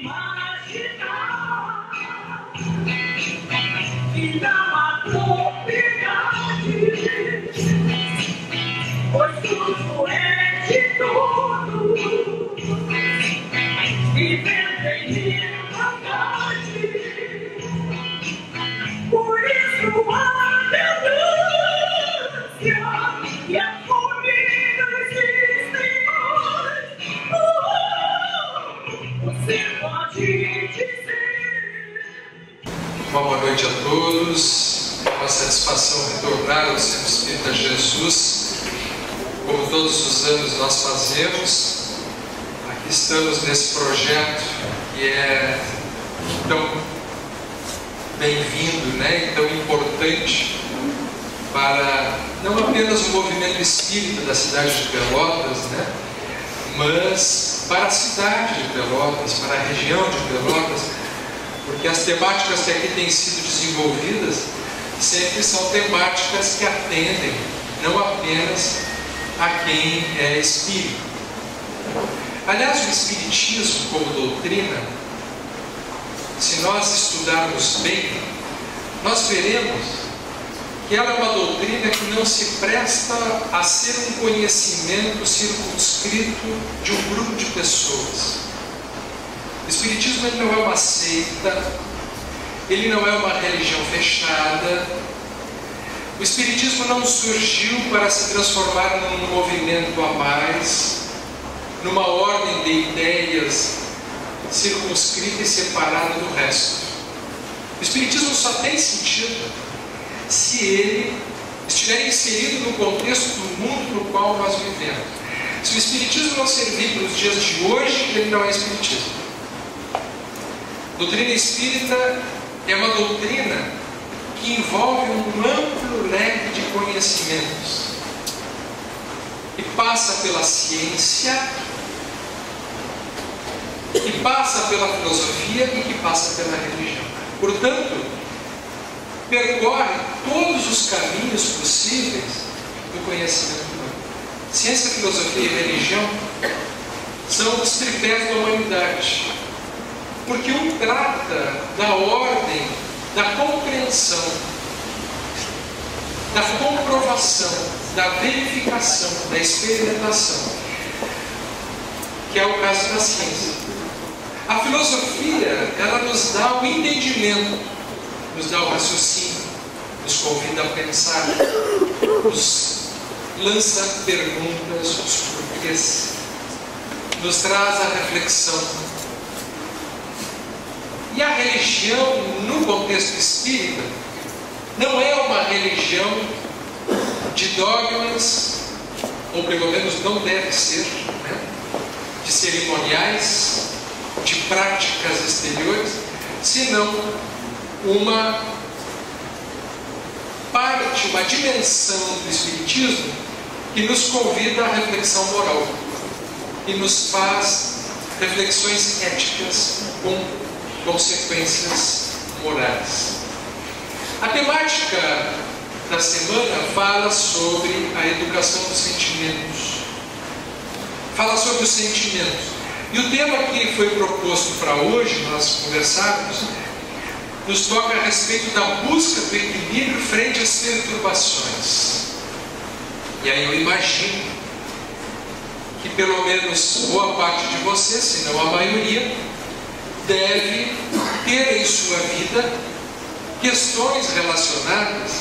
imaginar que não há propriedade, pois tudo é de tudo, vivendo em liberdade. Por isso a ganância e a fome não existem mais. Você pode dizer. Uma boa noite a todos. É uma satisfação retornar ao Centro Espírita Jesus, como todos os anos nós fazemos. Aqui estamos nesse projeto que é tão bem-vindo, né, e tão importante para não apenas o movimento espírita da cidade de Pelotas, né, mas para a cidade de Pelotas, para a região de Pelotas, porque as temáticas que aqui têm sido desenvolvidas sempre são temáticas que atendem não apenas a quem é espírita. Aliás, o espiritismo como doutrina, se nós estudarmos bem, nós veremos que ela é uma doutrina que não se presta a ser um conhecimento circunscrito de um grupo de pessoas. O espiritismo ele não é uma seita, ele não é uma religião fechada. O espiritismo não surgiu para se transformar num movimento a mais, numa ordem de ideias circunscrita e separada do resto. O espiritismo só tem sentido se ele estiver inserido no contexto do mundo no qual nós vivemos. Se o espiritismo não servir para os dias de hoje, ele não é espiritismo. Doutrina espírita é uma doutrina que envolve um amplo leque de conhecimentos e passa pela ciência, que passa pela filosofia e que passa pela religião. Portanto, percorre todos os caminhos possíveis do conhecimento humano. Ciência, filosofia e religião são os tripés da humanidade, porque um trata da ordem, da compreensão, da comprovação, da verificação, da experimentação, que é o caso da ciência. A filosofia, ela nos dá o entendimento, nos dá o raciocínio, nos convida a pensar, nos lança perguntas, os porquês, nos traz a reflexão. E a religião, no contexto espírita, não é uma religião de dogmas, ou pelo menos não deve ser, né? De cerimoniais, de práticas exteriores, senão uma parte, uma dimensão do espiritismo que nos convida à reflexão moral e nos faz reflexões éticas com consequências morais. A temática da semana fala sobre a educação dos sentimentos, fala sobre os sentimentos. E o tema que foi proposto para hoje, nós conversarmos, nos toca a respeito da busca do equilíbrio frente às perturbações. E aí eu imagino que pelo menos boa parte de vocês, se não a maioria, deve ter em sua vida questões relacionadas,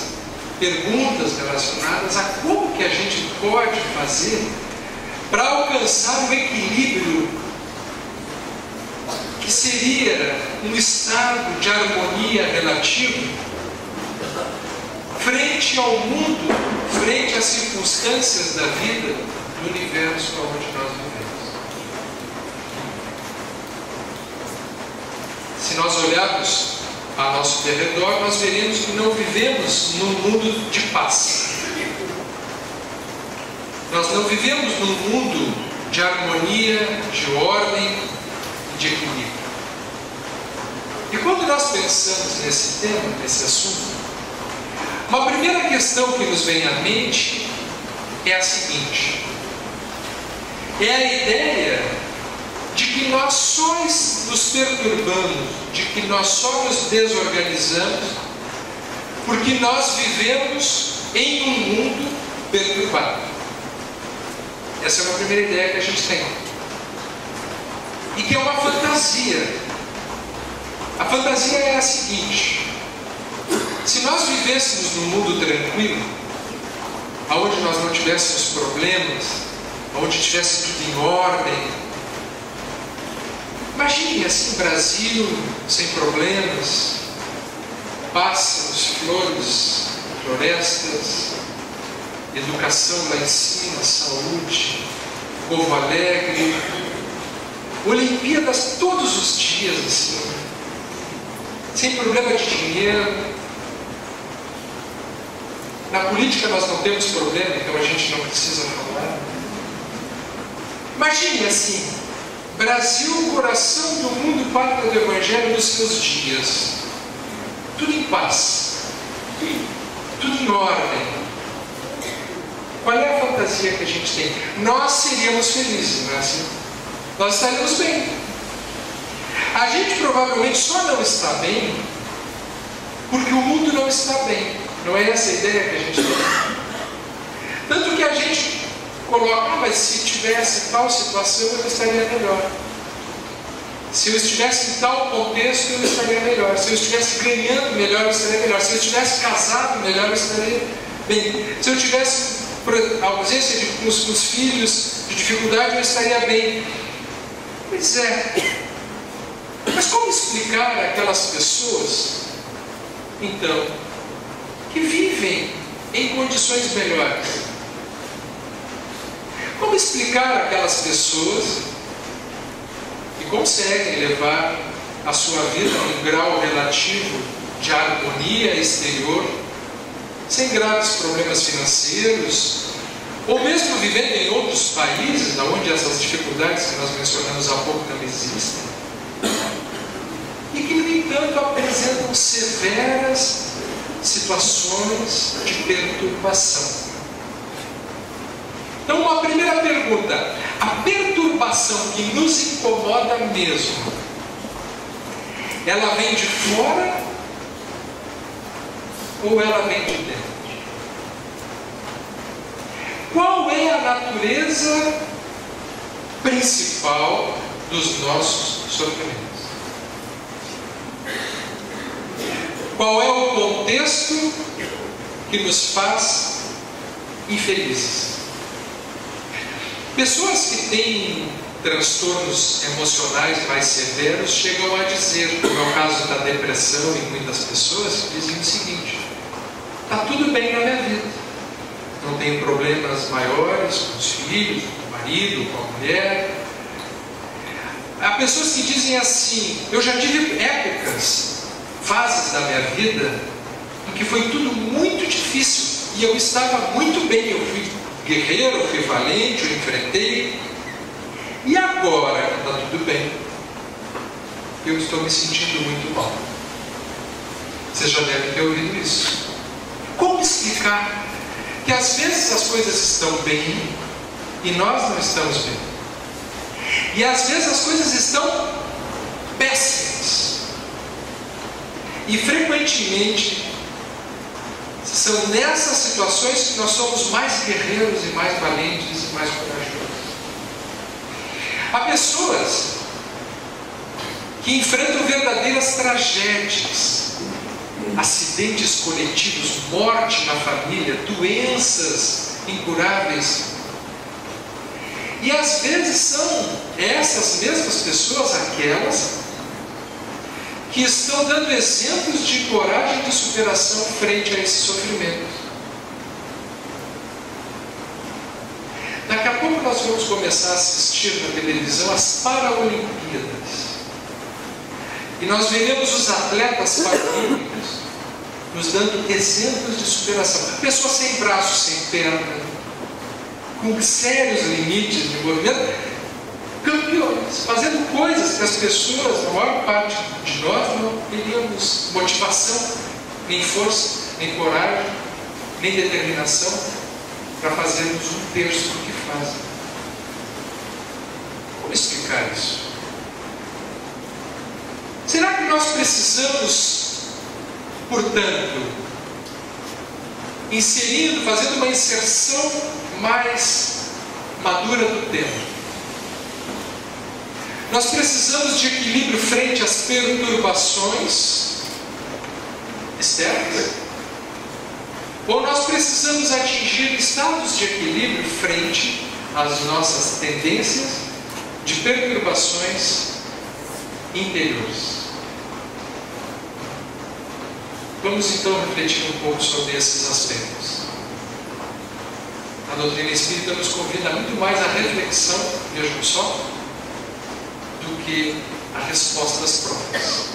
perguntas relacionadas a como que a gente pode fazer para alcançar o equilíbrio que seria um estado de harmonia relativa frente ao mundo, frente às circunstâncias da vida, do universo onde nós vivemos. Se nós olharmos a nosso derredor, nós veremos que não vivemos num mundo de paz. Nós não vivemos num mundo de harmonia, de ordem e de equilíbrio. E quando nós pensamos nesse tema, nesse assunto, uma primeira questão que nos vem à mente é a seguinte: é a ideia de de que nós só nos perturbamos, de que nós só nos desorganizamos, porque nós vivemos em um mundo perturbado. Essa é uma primeira ideia que a gente tem. E que é uma fantasia. A fantasia é a seguinte: se nós vivêssemos num mundo tranquilo, onde nós não tivéssemos problemas, onde tivesse tudo em ordem, imagine assim, Brasil sem problemas, pássaros, flores, florestas, educação lá em cima, saúde, povo alegre, Olimpíadas todos os dias, assim, sem problema de dinheiro. Na política nós não temos problema, então a gente não precisa falar. Imagine assim, Brasil, coração do mundo, pátria do Evangelho nos seus dias. Tudo em paz, tudo em ordem. Qual é a fantasia que a gente tem? Nós seríamos felizes, não é assim? Nós estaríamos bem. A gente provavelmente só não está bem porque o mundo não está bem. Não é essa a ideia que a gente tem? Tanto que a gente coloca, mas se tivesse tal situação eu estaria melhor. Se eu estivesse em tal contexto eu estaria melhor. Se eu estivesse ganhando melhor eu estaria melhor. Se eu estivesse casado melhor eu estaria bem. Se eu tivesse ausência com os filhos, de dificuldade, eu estaria bem. Pois é. Mas como explicar aquelas pessoas, então, que vivem em condições melhores? Como explicar aquelas pessoas que conseguem levar a sua vida num grau relativo de harmonia exterior, sem graves problemas financeiros, ou mesmo vivendo em outros países onde essas dificuldades que nós mencionamos há pouco não existem, e que, no entanto, apresentam severas situações de perturbação? Então, uma primeira pergunta: a perturbação que nos incomoda mesmo, ela vem de fora ou ela vem de dentro? Qual é a natureza principal dos nossos sofrimentos? Qual é o contexto que nos faz infelizes? Pessoas que têm transtornos emocionais mais severos chegam a dizer, como é o caso da depressão em muitas pessoas, dizem o seguinte: está tudo bem na minha vida, não tenho problemas maiores com os filhos, com o marido, com a mulher. Há pessoas que dizem assim: eu já tive épocas, fases da minha vida em que foi tudo muito difícil e eu estava muito bem, eu fui guerreiro, eu fui valente, eu enfrentei, e agora que está tudo bem, eu estou me sentindo muito mal. Vocês já devem ter ouvido isso. Como explicar que às vezes as coisas estão bem e nós não estamos bem, e às vezes as coisas estão péssimas, e frequentemente são nessas situações que nós somos mais guerreiros e mais valentes e mais corajosos? Há pessoas que enfrentam verdadeiras tragédias, acidentes coletivos, morte na família, doenças incuráveis. E às vezes são essas mesmas pessoas aquelas que estão dando exemplos de coragem e de superação frente a esse sofrimento. Daqui a pouco nós vamos começar a assistir na televisão as Paralimpíadas. E nós veremos os atletas paralímpicos nos dando exemplos de superação. Pessoas sem braços, sem perna, com sérios limites de movimento, campeões, fazendo coisas que as pessoas, a maior parte de nós, não teríamos motivação, nem força, nem coragem, nem determinação para fazermos um terço do que fazem. Como explicar isso? Será que nós precisamos, portanto, fazendo uma inserção mais madura do tema, nós precisamos de equilíbrio frente às perturbações externas? Ou nós precisamos atingir estados de equilíbrio frente às nossas tendências de perturbações interiores? Vamos então refletir um pouco sobre esses aspectos. A doutrina espírita nos convida muito mais à reflexão, vejam só, do que a respostas próprias.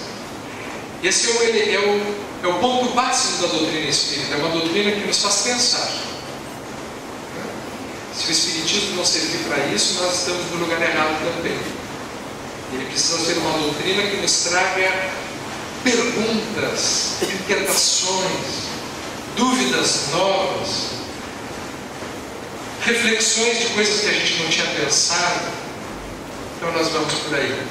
Esse é o ponto básico da doutrina espírita. É uma doutrina que nos faz pensar. Se o espiritismo não servir para isso, nós estamos no lugar errado também. Ele precisa ser uma doutrina que nos traga perguntas, inquietações, dúvidas novas, reflexões de coisas que a gente não tinha pensado. Então nós vamos por aí.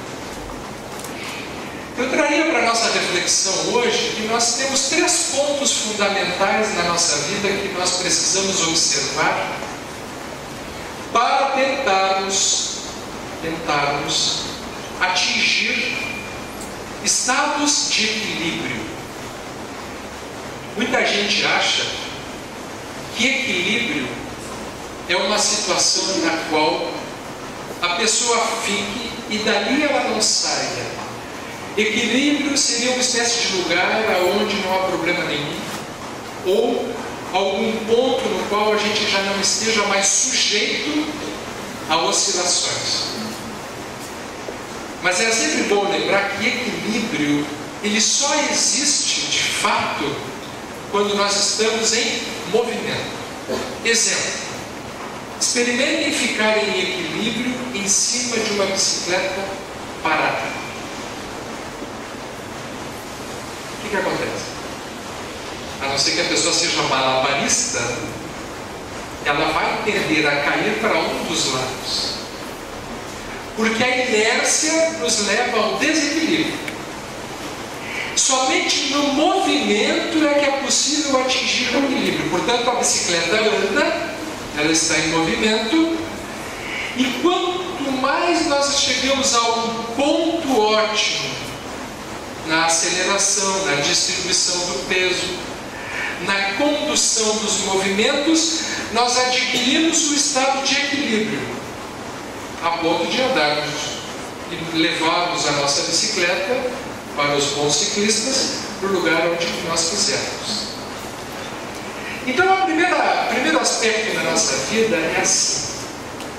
Eu traria para a nossa reflexão hoje que nós temos 3 pontos fundamentais na nossa vida que nós precisamos observar para tentarmos atingir estados de equilíbrio. Muita gente acha que equilíbrio é uma situação na qual a pessoa fique e dali ela não saia. Equilíbrio seria uma espécie de lugar onde não há problema nenhum, ou algum ponto no qual a gente já não esteja mais sujeito a oscilações. Mas é sempre bom lembrar que equilíbrio, ele só existe de fato quando nós estamos em movimento. Exemplo: experimentem ficar em equilíbrio em cima de uma bicicleta parada. O que acontece? A não ser que a pessoa seja malabarista, ela vai tender a cair para um dos lados. Porque a inércia nos leva ao desequilíbrio. Somente no movimento é que é possível atingir o equilíbrio. Portanto, a bicicleta anda, ela está em movimento, e quanto mais nós chegamos a um ponto ótimo na aceleração, na distribuição do peso, na condução dos movimentos, nós adquirimos o estado de equilíbrio, a ponto de andarmos e levarmos a nossa bicicleta para os bons ciclistas, para o lugar onde nós quisermos. Então, o primeiro aspecto da nossa vida é assim: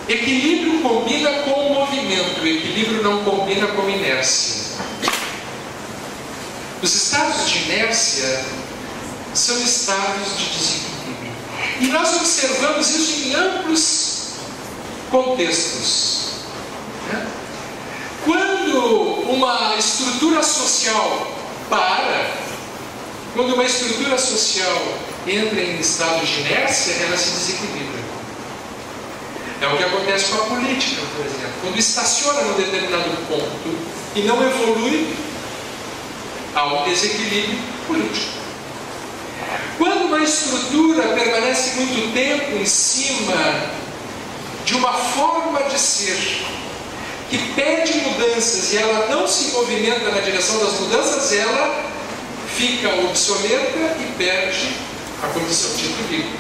equilíbrio combina com o movimento, equilíbrio não combina com inércia. Os estados de inércia são estados de desequilíbrio. E nós observamos isso em amplos contextos. Quando uma estrutura social quando uma estrutura social entra em estado de inércia, ela se desequilibra. É o que acontece com a política, por exemplo. Quando estaciona num determinado ponto e não evolui, há um desequilíbrio político. Quando uma estrutura permanece muito tempo em cima de uma forma de ser que pede mudanças e ela não se movimenta na direção das mudanças, ela fica obsoleta e perde a condição de equilíbrio.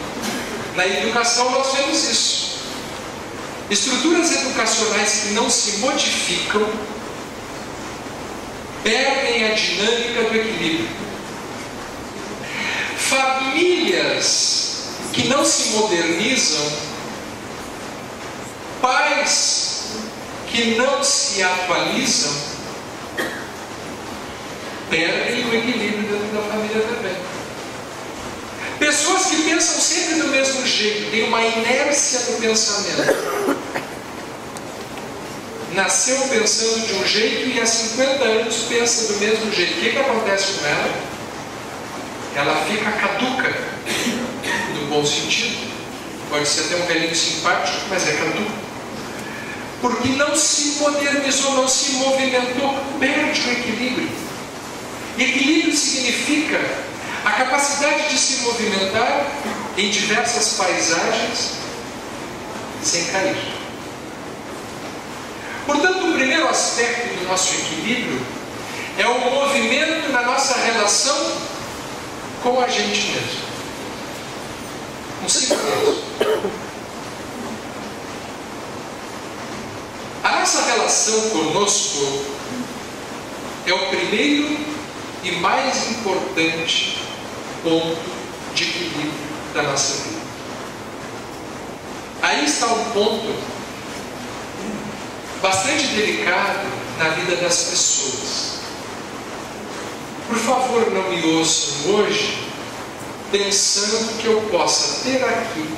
Na educação nós vemos isso. Estruturas educacionais que não se modificam perdem a dinâmica do equilíbrio. Famílias que não se modernizam, pais que não se atualizam, perdem o equilíbrio dentro da família também. Pessoas que pensam sempre do mesmo jeito, têm uma inércia no pensamento. Nasceu pensando de um jeito e há 50 anos pensa do mesmo jeito. O que acontece com ela? Ela fica caduca, no bom sentido. Pode ser até um velhinho simpático, mas é caduco. porque não se modernizou, não se movimentou, perde o equilíbrio. Equilíbrio significa a capacidade de se movimentar em diversas paisagens sem cair. Portanto, o primeiro aspecto do nosso equilíbrio é o movimento na nossa relação com a gente mesmo, consigo mesmo. A nossa relação conosco é o primeiro e mais importante ponto de equilíbrio da nossa vida. Aí está um ponto bastante delicado na vida das pessoas. Por favor, não me ouçam hoje pensando que eu possa ter aqui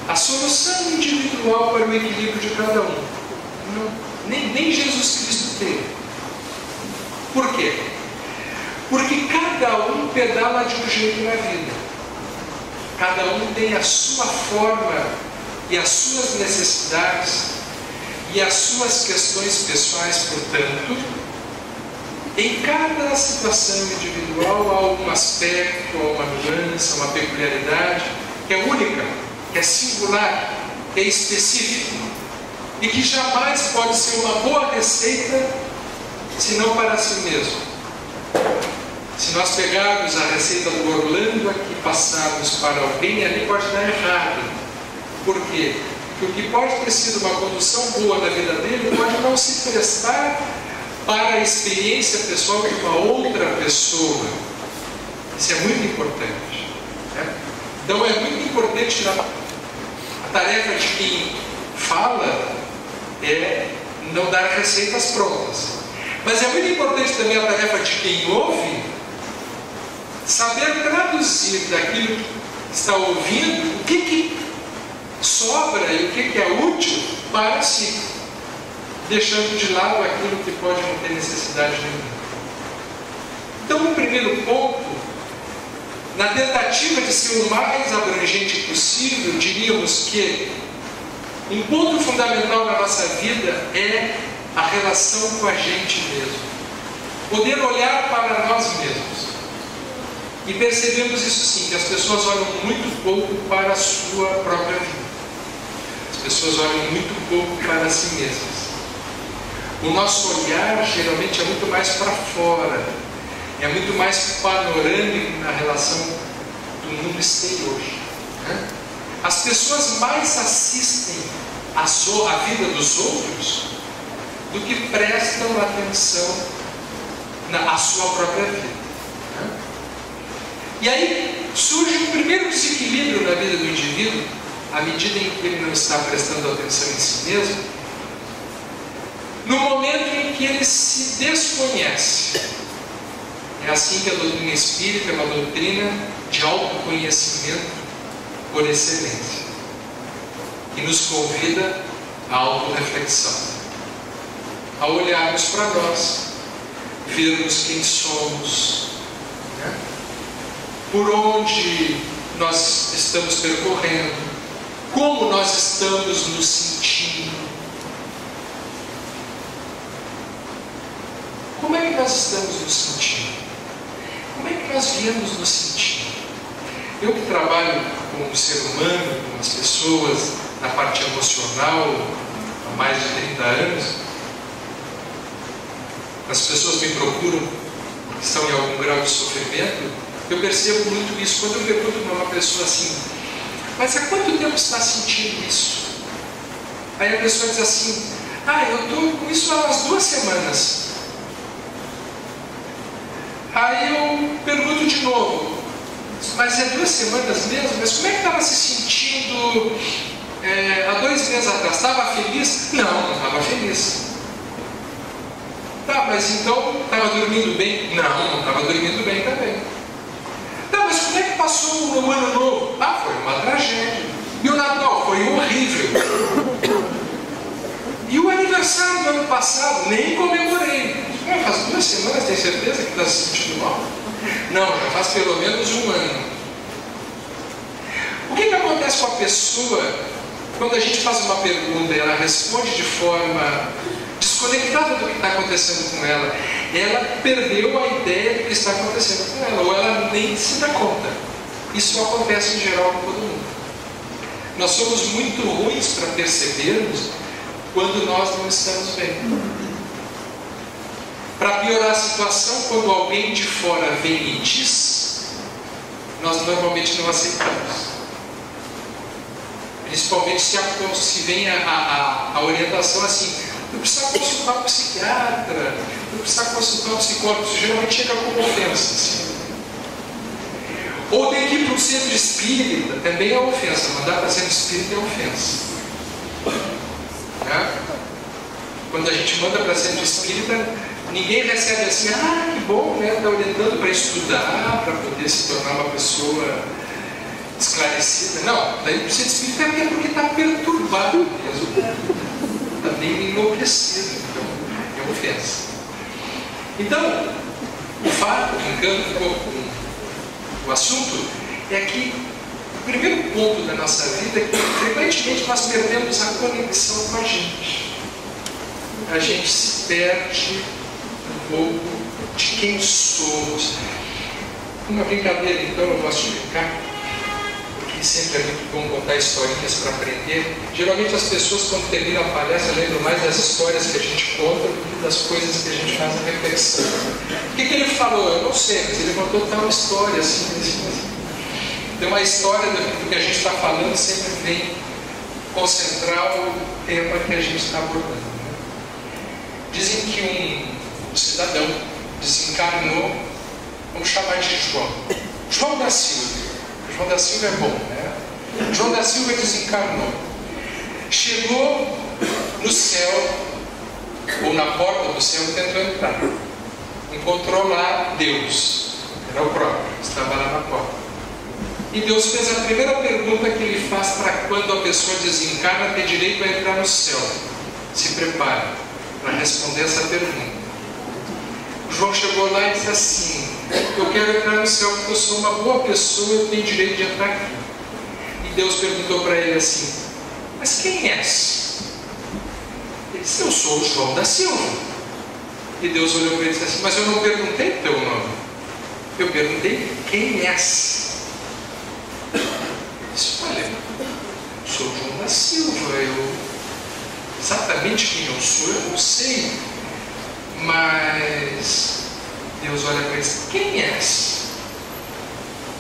a solução individual para o equilíbrio de cada um. Não, nem Jesus Cristo teve. Por quê? Porque cada um pedala de um jeito na vida. Cada um tem a sua forma e as suas necessidades e as suas questões pessoais. Portanto, em cada situação individual há algum aspecto, há uma nuance, uma peculiaridade que é única, que é singular, que é específica e que jamais pode ser uma boa receita senão para si mesmo. Se nós pegarmos a receita do Orlando aqui e passarmos para alguém, ali pode dar errado. Por quê? Porque o que pode ter sido uma condução boa na vida dele pode não se prestar para a experiência pessoal de uma outra pessoa. Isso é muito importante, né? Então é muito importante a tarefa de quem fala é não dar receitas prontas. Mas é muito importante também a tarefa de quem ouve saber traduzir daquilo que está ouvindo o que sobra e o que é útil para si, deixando de lado aquilo que pode não ter necessidade nenhuma. Então, o primeiro ponto, na tentativa de ser o mais abrangente possível, diríamos que um ponto fundamental na nossa vida é a relação com a gente mesmo. Poder olhar para nós mesmos. E percebemos isso sim, que as pessoas olham muito pouco para a sua própria vida. As pessoas olham muito pouco para si mesmas. O nosso olhar geralmente é muito mais para fora, é muito mais panorâmico na relação do mundo exterior, né? As pessoas mais assistem à vida dos outros do que prestam atenção à sua própria vida, né? E aí surge um primeiro desequilíbrio na vida do indivíduo, à medida em que ele não está prestando atenção em si mesmo, no momento em que ele se desconhece. É assim que a doutrina espírita é uma doutrina de autoconhecimento por excelência, que nos convida à autorreflexão, a olharmos para nós, vermos quem somos, né? Por onde nós estamos percorrendo, como nós estamos nos sentindo. Como é que nós estamos nos sentindo? Como é que nós viemos nos sentindo? Eu que trabalho com o ser humano, com as pessoas, na parte emocional, há mais de 30 anos, as pessoas me procuram porque estão em algum grau de sofrimento, eu percebo muito isso. Quando eu pergunto para uma pessoa assim, mas há quanto tempo está sentindo isso? Aí a pessoa diz assim, eu estou com isso há umas 2 semanas. Aí eu pergunto de novo, mas é 2 semanas mesmo? Mas como é que estava se sentindo há 2 meses atrás? Estava feliz? Não estava feliz. Tá, mas então estava dormindo bem? Não estava dormindo bem também. Tá, mas como é que passou o ano novo? Foi uma tragédia. E o Natal foi horrível. E o aniversário do ano passado, nem comemorei. Faz 2 semanas, tem certeza que está se sentindo mal? Não, já faz pelo menos 1 ano. O que acontece com a pessoa Quando a gente faz uma pergunta e ela responde de forma desconectada do que está acontecendo com ela, ela perdeu a ideia do que está acontecendo com ela, ou ela nem se dá conta. Isso acontece em geral com todo mundo. Nós somos muito ruins para percebermos quando nós não estamos bem. Para piorar a situação, quando alguém de fora vem e diz, nós normalmente não aceitamos. Principalmente se vem a orientação assim: eu preciso consultar um psiquiatra, eu preciso consultar um psicólogo. Isso geralmente chega como ofensa. Assim. Ou tem que ir para o centro espírita, também é ofensa. Mandar para o centro espírita é ofensa. Né? Quando a gente manda para o centro espírita, ninguém recebe assim: ah, que bom, né? Está orientando para estudar, para poder se tornar uma pessoa esclarecida. Não, daí para o centro espírita é porque está perturbado mesmo. Está meio enlouquecido. Então, é ofensa. Então, o fato, brincando um pouco com o assunto, é que o primeiro ponto da nossa vida é que frequentemente nós perdemos a conexão com a gente. A gente se perde um pouco de quem somos. Uma brincadeira, então, eu gosto de brincar, porque sempre é muito bom contar historinhas para aprender. Geralmente as pessoas, quando terminam a palestra, lembram mais das histórias que a gente conta do que das coisas que a gente faz a reflexão. O que ele falou? Eu não sei, mas ele contou tal história, assim. Tem uma história do que a gente está falando, sempre vem concentrar o tema que a gente está abordando. Dizem que um cidadão desencarnou, vamos chamar de João da Silva. João da Silva é bom, né? João da Silva desencarnou. Chegou no céu, ou na porta do céu, tentou entrar. Encontrou lá Deus, era o próprio, estava lá na porta. E Deus fez a primeira pergunta que ele faz para quando a pessoa desencarna ter direito a entrar no céu. Se prepare para responder essa pergunta. João chegou lá e disse assim: eu quero entrar no céu porque eu sou uma boa pessoa, eu tenho direito de entrar aqui. E Deus perguntou para ele assim: mas quem és? Ele disse: eu sou o João da Silva. E Deus olhou para ele e disse assim: mas eu não perguntei o teu nome, eu perguntei quem és. Ele disse: olha, eu sou o João da Silva, exatamente quem eu sou eu não sei. Mas Deus olha para ele e diz: quem és?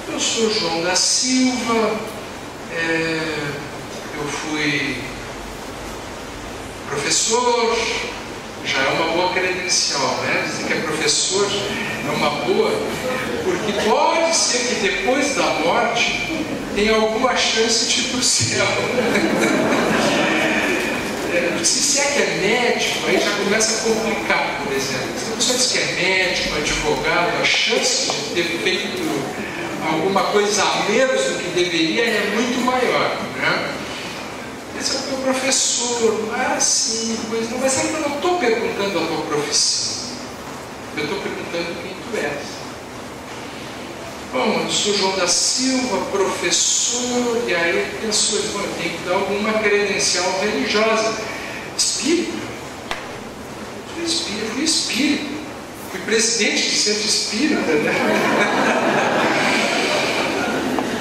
Eu sou João da Silva, eu fui professor, já é uma boa credencial, né? Dizer que é professor é uma boa, porque pode ser que depois da morte tenha alguma chance de ir para o céu. Se é que é médico, aí já começa a complicar, por exemplo. Se a pessoa diz que é médico, advogado, a chance de ter feito alguma coisa a menos do que deveria é muito maior, né? Esse é o teu professor, sim, pois não, mas ainda não estou perguntando a tua profissão, eu estou perguntando quem tu és. Bom, eu sou João da Silva, professor, e aí ele pensou: bom, eu tenho que dar alguma credencial religiosa. Espírito? Fui espírito, fui presidente do centro espírita, né?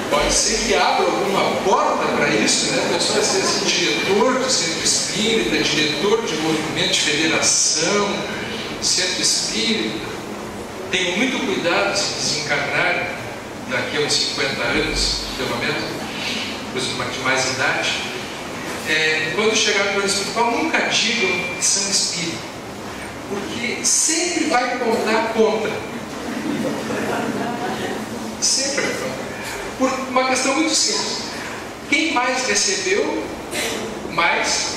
Pode ser que abra alguma porta para isso, né? A pessoa ser assim, diretor do centro espírita, diretor de movimento de federação, centro espírita. Tenho muito cuidado se desencarnar daqui a uns 50 anos, pelo menos, os de mais idade. Quando chegar no plano espiritual, nunca digam que são espíritos, porque sempre vai contar contra. Sempre vai contar. Por uma questão muito simples: quem mais recebeu, mais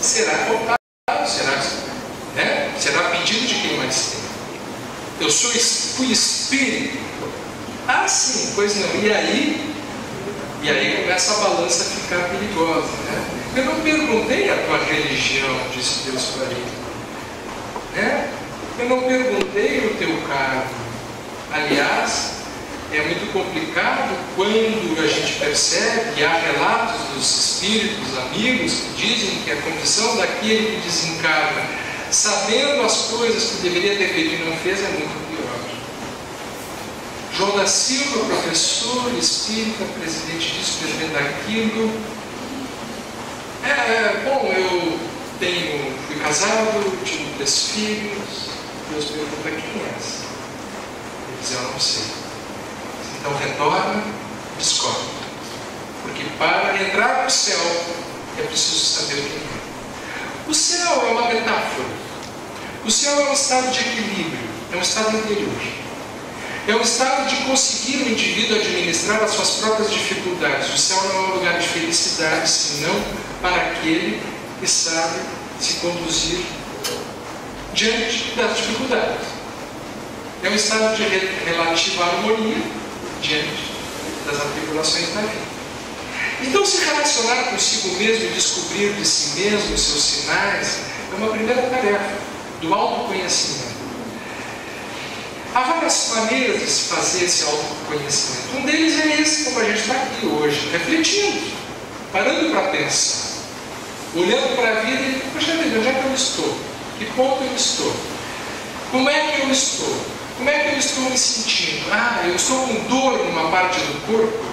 será contado, será pedido de quem mais tem. Eu fui espírito. Ah, sim, pois não. E aí começa a balança a ficar perigosa, né? Eu não perguntei a tua religião, disse Deus para ele, né? Eu não perguntei o teu cargo. Aliás, é muito complicado quando a gente percebe, e há relatos dos espíritos amigos que dizem que a condição daquele que desencarna, sabendo as coisas que deveria ter feito e não fez, é muito pior. João da Silva, professor espírita, presidente disso, presidente daquilo. Bom, eu fui casado, tive 3 filhos. Deus pergunta: quem é essa? Ele diz: eu não sei. Então retorna, descobre. Porque para entrar no céu é preciso saber o que é. O céu é uma metáfora. O céu é um estado de equilíbrio, é um estado interior. É um estado de conseguir o indivíduo administrar as suas próprias dificuldades. O céu não é um lugar de felicidade, senão para aquele que sabe se conduzir diante das dificuldades. É um estado de relativa harmonia diante das atribulações da vida. Então, se relacionar consigo mesmo e descobrir de si mesmo os seus sinais é uma primeira tarefa do autoconhecimento. Há várias maneiras de se fazer esse autoconhecimento. Um deles é esse, como a gente está aqui hoje, refletindo, parando para pensar, olhando para a vida e: poxa vida, onde é que eu estou? Que ponto eu estou? Como é que eu estou? Como é que eu estou me sentindo? Eu estou com dor numa parte do corpo?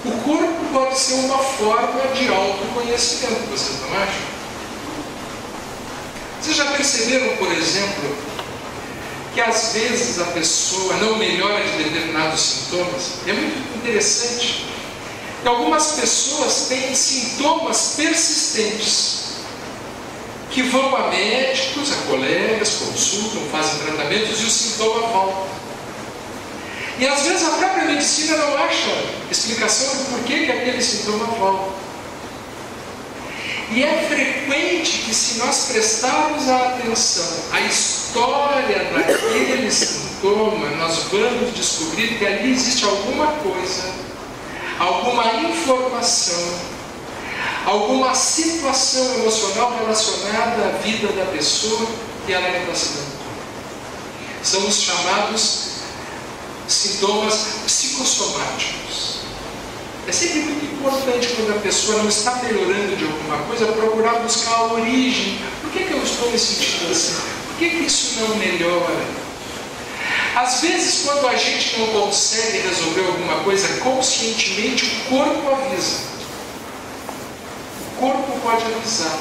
O corpo pode ser uma forma de autoconhecimento, vocês não acham? Vocês já perceberam, por exemplo, que às vezes a pessoa não melhora de determinados sintomas? É muito interessante que algumas pessoas têm sintomas persistentes, que vão a médicos, a colegas, consultam, fazem tratamentos e o sintoma volta. E às vezes a própria medicina não acha explicação do porquê que aquele sintoma volta. E é frequente que, se nós prestarmos a atenção à história daquele sintoma, nós vamos descobrir que ali existe alguma coisa, alguma informação, alguma situação emocional relacionada à vida da pessoa que ela não está se dando conta. São os chamados sintomas psicossomáticos. É sempre muito importante, quando a pessoa não está melhorando de alguma coisa, procurar buscar a origem. Por que eu estou me sentindo assim? Por que isso não melhora? Às vezes, quando a gente não consegue resolver alguma coisa conscientemente, o corpo avisa. O corpo pode avisar.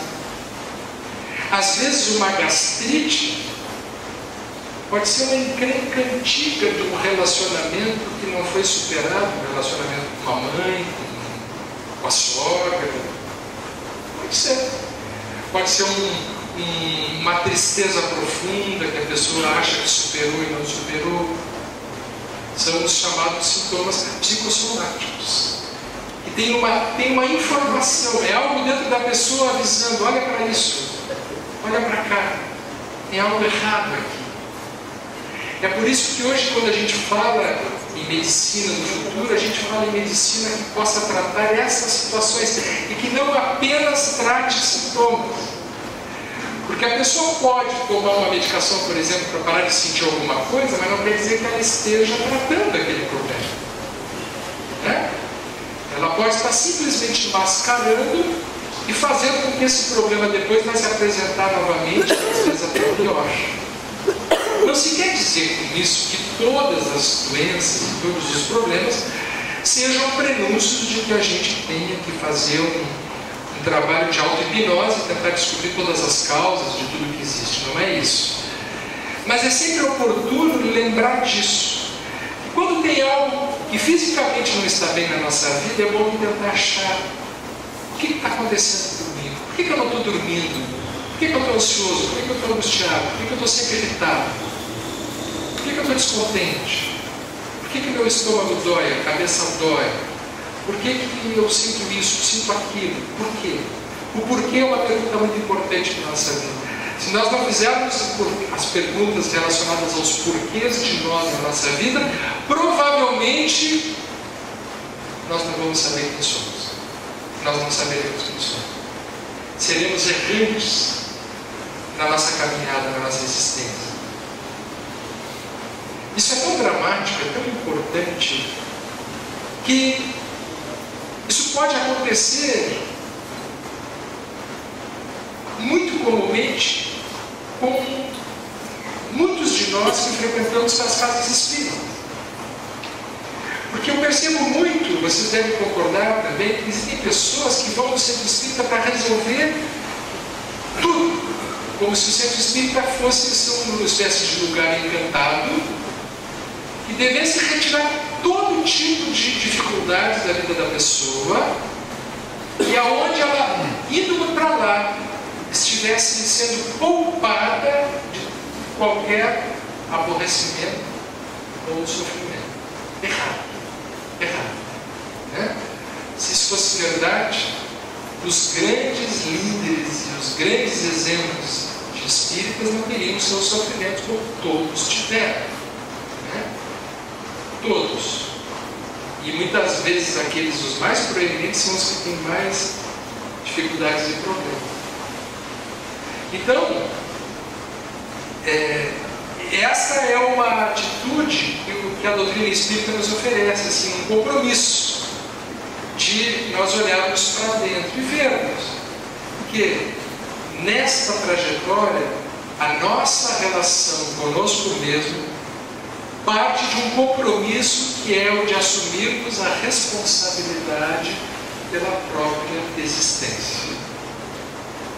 Às vezes, uma gastrite pode ser uma encrenca antiga de um relacionamento que não foi superado, um relacionamento com a mãe, com a sogra. Pode ser. Pode ser uma tristeza profunda que a pessoa acha que superou e não superou. São os chamados sintomas psicossomáticos. E tem uma informação, é algo dentro da pessoa avisando: olha para isso, olha para cá, tem algo errado aqui. É por isso que hoje, quando a gente fala em medicina no futuro, a gente fala em medicina que possa tratar essas situações e que não apenas trate sintomas. Porque a pessoa pode tomar uma medicação, por exemplo, para parar de sentir alguma coisa, mas não quer dizer que ela esteja tratando aquele problema. Né? Ela pode estar simplesmente mascarando e fazendo com que esse problema depois vai se apresentar novamente, às vezes até pior. Não se quer dizer com isso que todas as doenças e todos os problemas sejam prenúncios de que a gente tenha que fazer um trabalho de auto-hipnose e tentar descobrir todas as causas de tudo que existe. Não é isso. Mas é sempre oportuno lembrar disso. Que quando tem algo que fisicamente não está bem na nossa vida, é bom tentar achar o que está acontecendo comigo. Por que eu não estou dormindo? Por que eu estou ansioso? Por que eu estou angustiado? Por que eu estou sempre irritado? Por que eu estou descontente? Por que meu estômago dói, a cabeça dói? Por que eu sinto isso, sinto aquilo? Por quê? O porquê é uma pergunta muito importante para a nossa vida. Se nós não fizermos as perguntas relacionadas aos porquês de nós na nossa vida, provavelmente nós não vamos saber quem somos. Nós não saberemos quem somos. Seremos errantes na nossa caminhada, na nossa existência. Isso é tão dramático, é tão importante, que isso pode acontecer muito comumente com muitos de nós que frequentamos as casas espíritas. Porque eu percebo muito, vocês devem concordar também, que existem pessoas que vão no centro espírita para resolver tudo, como se o centro espírita fosse uma espécie de lugar encantado que devesse retirar todo tipo de dificuldades da vida da pessoa, e aonde ela, indo para lá, estivesse sendo poupada de qualquer aborrecimento ou sofrimento. Errado. Né? Se isso fosse verdade, os grandes líderes e os grandes exemplos de espíritas não teriam seus sofrimentos como todos tiveram. Né? Todos. E muitas vezes aqueles os mais proeminentes são os que têm mais dificuldades e problemas. Então, essa é uma atitude que a doutrina espírita nos oferece, assim, um compromisso de nós olharmos para dentro e vermos. Porque nesta trajetória, a nossa relação conosco mesmo parte de um compromisso que é o de assumirmos a responsabilidade pela própria existência.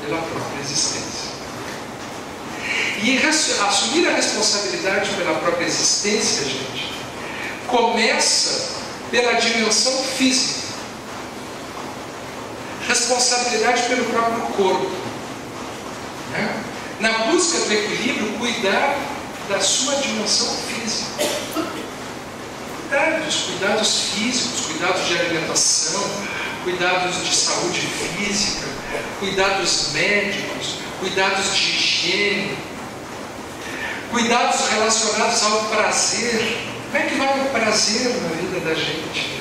Pela própria existência. E assumir a responsabilidade pela própria existência, gente, começa pela dimensão física. Responsabilidade pelo próprio corpo. Né? Na busca do equilíbrio, cuidar da sua dimensão física. Cuidados físicos, cuidados de alimentação, cuidados de saúde física, cuidados médicos, cuidados de higiene, cuidados relacionados ao prazer. Como é que vai o prazer na vida da gente?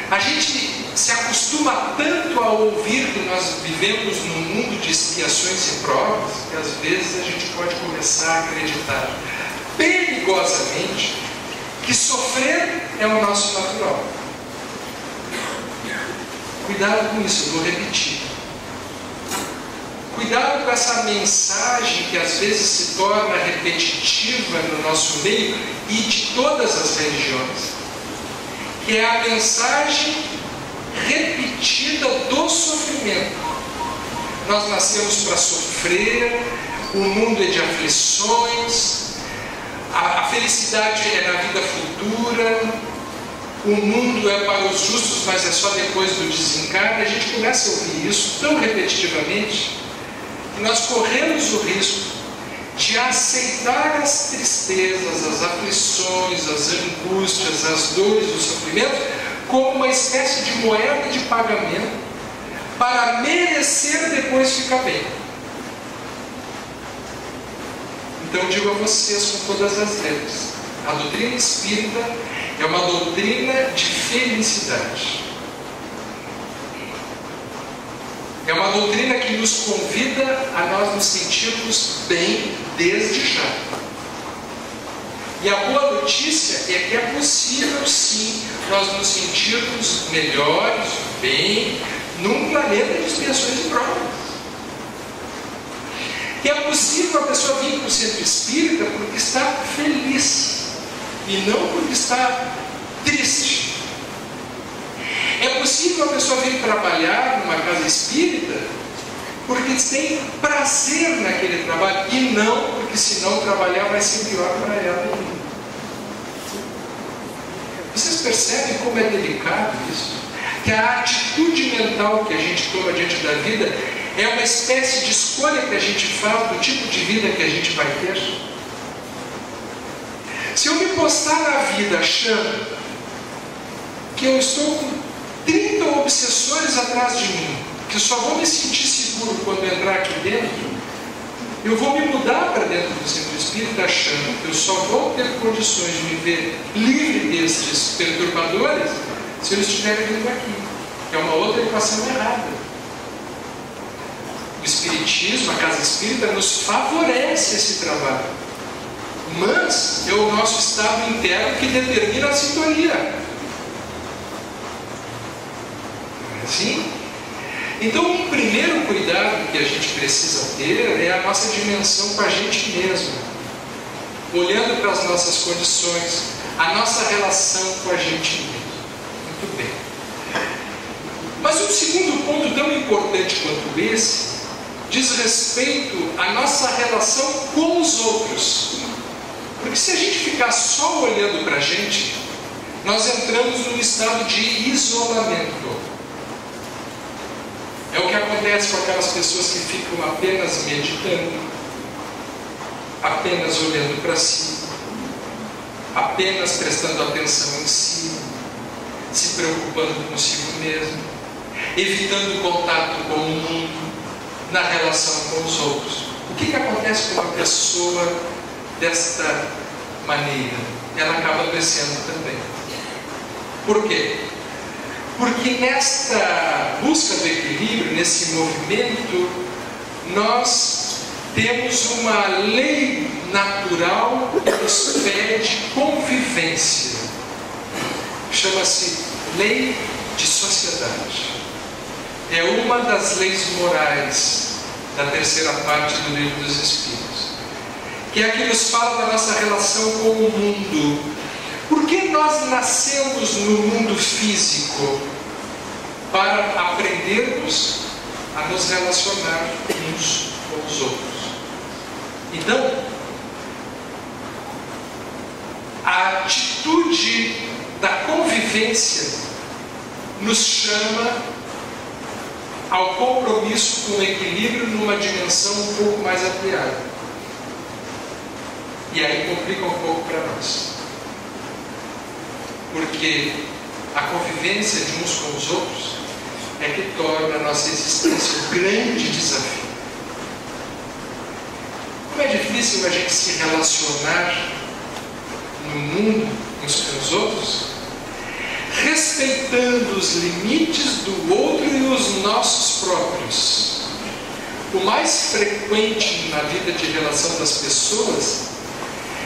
A gente se acostuma tanto a ouvir que nós vivemos num mundo de expiações e provas, que às vezes a gente pode começar a acreditar perigosamente que sofrer é o nosso natural. Cuidado com isso, eu vou repetir. Cuidado com essa mensagem que às vezes se torna repetitiva no nosso meio e de todas as religiões, que é a mensagem repetida do sofrimento. Nós nascemos para sofrer, o mundo é de aflições, a felicidade é na vida futura, o mundo é para os justos, mas é só depois do desencarne. A gente começa a ouvir isso tão repetitivamente que nós corremos o risco de aceitar as tristezas, as aflições, as angústias, as dores, os sofrimentos como uma espécie de moeda de pagamento para merecer depois ficar bem. Então digo a vocês com todas as letras, a doutrina espírita é uma doutrina de felicidade. É uma doutrina que nos convida a nós nos sentirmos bem desde já. E a boa notícia é que é possível sim nós nos sentirmos melhores, bem, num planeta de expiações e provas. Que é possível a pessoa vir para o centro espírita porque está feliz e não porque está triste. É possível a pessoa vir trabalhar numa casa espírita porque tem prazer naquele trabalho e não porque senão trabalhar vai ser pior para ela. Vocês percebem como é delicado isso? Que a atitude mental que a gente toma diante da vida é uma espécie de escolha que a gente faz do tipo de vida que a gente vai ter. Se eu me postar na vida achando que eu estou com 30 obsessores atrás de mim, que só vou me sentir seguro quando entrar aqui dentro, eu vou me mudar para dentro do centro espírita achando que eu só vou ter condições de me ver livre destes perturbadores se eu estiver vindo aqui, que é uma outra equação errada. O Espiritismo, a casa espírita, nos favorece esse trabalho. mas é o nosso estado interno que determina a sintonia. Não é assim? Então, um primeiro cuidado que a gente precisa ter é a nossa dimensão com a gente mesmo, olhando para as nossas condições, a nossa relação com a gente mesmo. Muito bem. Mas um segundo ponto tão importante quanto esse diz respeito à nossa relação com os outros. Porque se a gente ficar só olhando para a gente, nós entramos num estado de isolamento. É o que acontece com aquelas pessoas que ficam apenas meditando, apenas olhando para si, apenas prestando atenção em si, se preocupando consigo mesmo, evitando contato com o mundo, na relação com os outros. O que acontece com uma pessoa desta maneira? Ela acaba adoecendo também. Por quê? Porque nesta busca do equilíbrio, nesse movimento, nós temos uma lei natural que nos pede convivência. Chama-se lei de sociedade. É uma das leis morais da terceira parte do Livro dos Espíritos, que é a que nos fala da nossa relação com o mundo. Por que nós nascemos no mundo físico? Para aprendermos a nos relacionar uns com os outros. Então, a atitude da convivência nos chama ao compromisso com o equilíbrio numa dimensão um pouco mais ampliada. E aí complica um pouco para nós. Porque a convivência de uns com os outros é que torna a nossa existência um grande desafio. Como é difícil a gente se relacionar no mundo uns com os outros, respeitando os limites do outro e os nossos próprios. O mais frequente na vida de relação das pessoas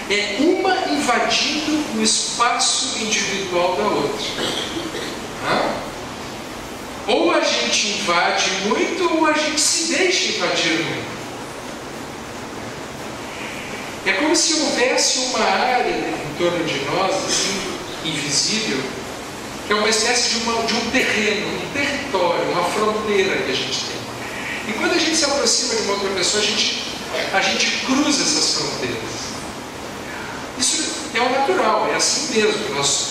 é uma invadindo o espaço individual da outra. Ou a gente invade muito, ou a gente se deixa invadir muito. É como se houvesse uma área em torno de nós, assim, invisível, que é uma espécie de um terreno, um território, uma fronteira que a gente tem. E quando a gente se aproxima de uma outra pessoa, a gente cruza essas fronteiras. Isso é o natural, é assim mesmo. Nós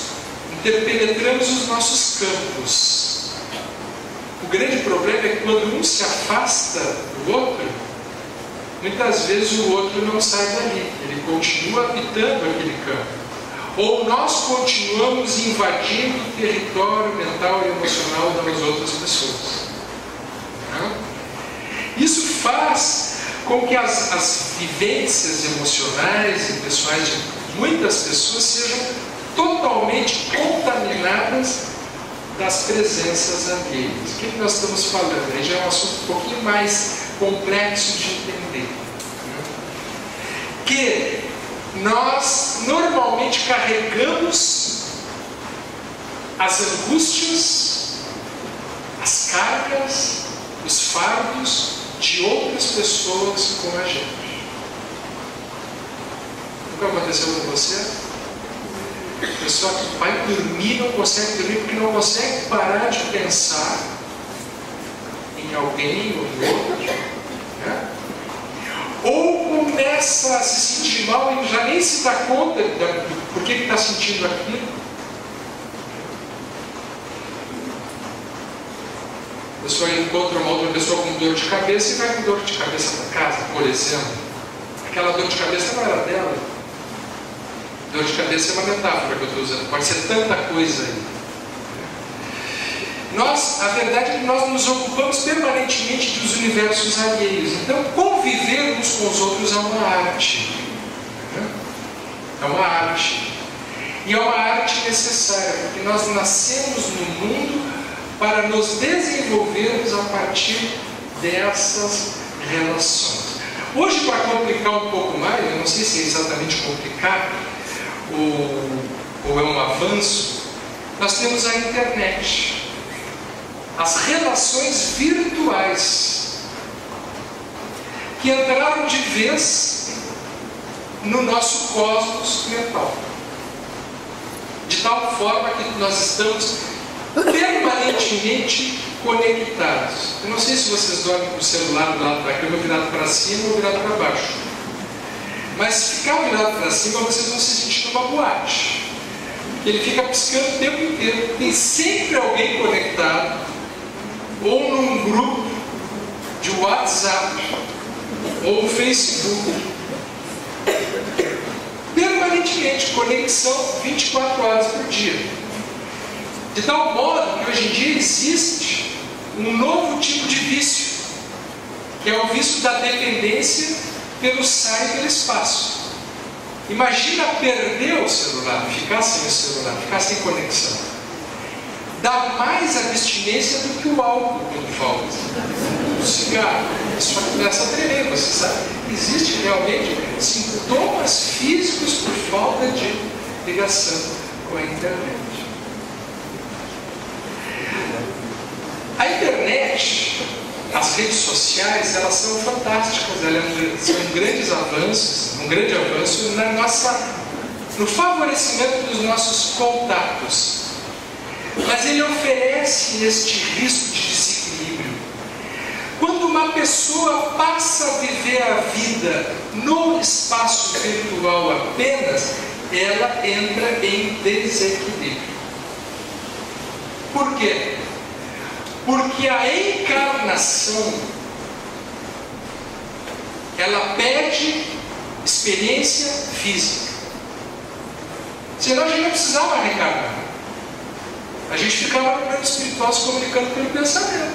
interpenetramos os nossos campos. O grande problema é que quando um se afasta do outro, muitas vezes o outro não sai dali. Ele continua habitando aquele campo. Ou nós continuamos invadindo o território mental e emocional das outras pessoas. Isso faz com que as vivências emocionais e pessoais de muitas pessoas sejam totalmente contaminadas das presenças alheias. O que nós estamos falando? Aí já é um assunto um pouquinho mais complexo de entender. Que nós normalmente carregamos as angústias, as cargas, os fardos de outras pessoas com a gente. Nunca aconteceu com você? A pessoa que vai dormir não consegue dormir porque não consegue parar de pensar em alguém ou em outro, né? Ou começa a se sentir mal e já nem se dá conta por que está sentindo aquilo. A pessoa encontra uma outra pessoa com dor de cabeça e vai com dor de cabeça para casa, por exemplo. Aquela dor de cabeça não era dela. Dor de cabeça é uma metáfora que eu estou usando. Pode ser tanta coisa aí. A verdade é que nós nos ocupamos permanentemente dos universos alheios. Então, conviver uns com os outros é uma arte. É uma arte. E é uma arte necessária, porque nós nascemos no mundo para nos desenvolvermos a partir dessas relações. Hoje, para complicar um pouco mais, eu não sei se é exatamente complicar ou é um avanço, nós temos a internet, as relações virtuais, que entraram de vez no nosso cosmos mental, de tal forma que nós estamos permanentemente conectados. Eu não sei se vocês dormem com o celular do lado da cama virado para cima ou virado para baixo, mas se ficar virado para cima, vocês vão se sentir numa boate. Ele fica piscando o tempo inteiro. Tem sempre alguém conectado, ou num grupo de WhatsApp, ou Facebook. Permanentemente, conexão 24 horas por dia. De tal modo que hoje em dia existe um novo tipo de vício, que é o vício da dependência pelo sai e pelo espaço. Imagina perder o celular, ficar sem o celular, ficar sem conexão. Dá mais abstinência do que o álcool quando falta. O cigarro, isso começa a tremer, você sabe. Existe realmente sintomas físicos por falta de ligação com a internet. A internet, as redes sociais, elas são fantásticas, elas são um grande avanço no favorecimento dos nossos contatos. Mas ele oferece este risco de desequilíbrio. Quando uma pessoa passa a viver a vida no espaço virtual apenas, ela entra em desequilíbrio. Por quê? Porque a encarnação, ela pede experiência física. Senão a gente não precisava reencarnar. A gente ficava no plano espiritual se comunicando pelo pensamento.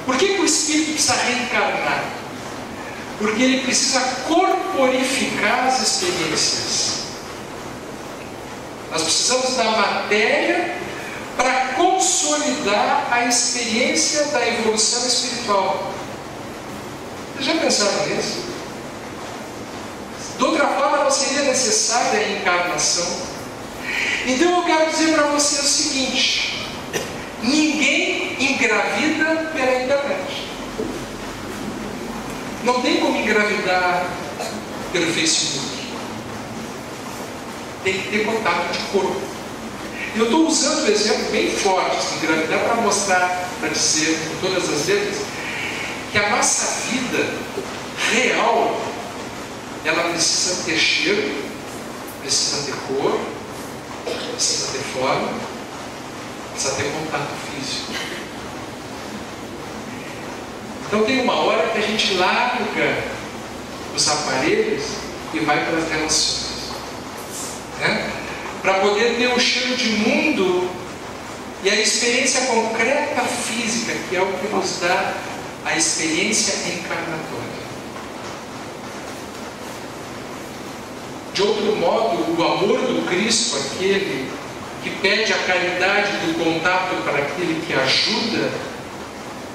Por que o espírito precisa reencarnar? Porque ele precisa corporificar as experiências. Nós precisamos da matéria para consolidar a experiência da evolução espiritual. Vocês já pensaram nisso? De outra forma, não seria necessária a encarnação. Então eu quero dizer para você o seguinte: ninguém engravida pela internet. Não tem como engravidar pelo Facebook. Tem que ter contato de corpo. Eu estou usando um exemplo bem forte de engravidar para mostrar, para dizer com todas as letras, que a nossa vida real, ela precisa ter cheiro, precisa ter cor, precisa ter forma, precisa ter contato físico. Então tem uma hora que a gente larga os aparelhos e vai para as relações, né? Para poder ter o cheiro de mundo e a experiência concreta física, que é o que nos dá a experiência encarnatória. De outro modo, o amor do Cristo, aquele que pede a caridade do contato para aquele que ajuda,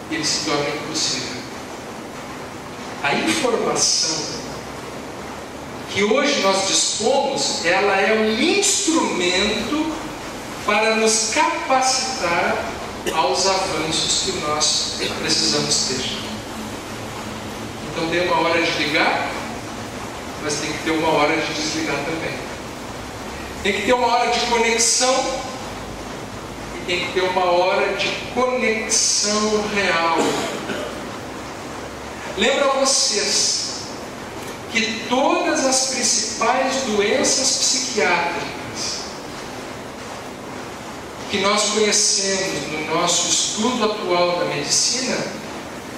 ele se torna impossível. A informação que hoje nós dispomos, ela é um instrumento para nos capacitar aos avanços que nós precisamos ter. Então tem uma hora de ligar, mas tem que ter uma hora de desligar também. Tem que ter uma hora de conexão e tem que ter uma hora de conexão real. Lembro a vocês que todas as principais doenças psiquiátricas que nós conhecemos no nosso estudo atual da medicina,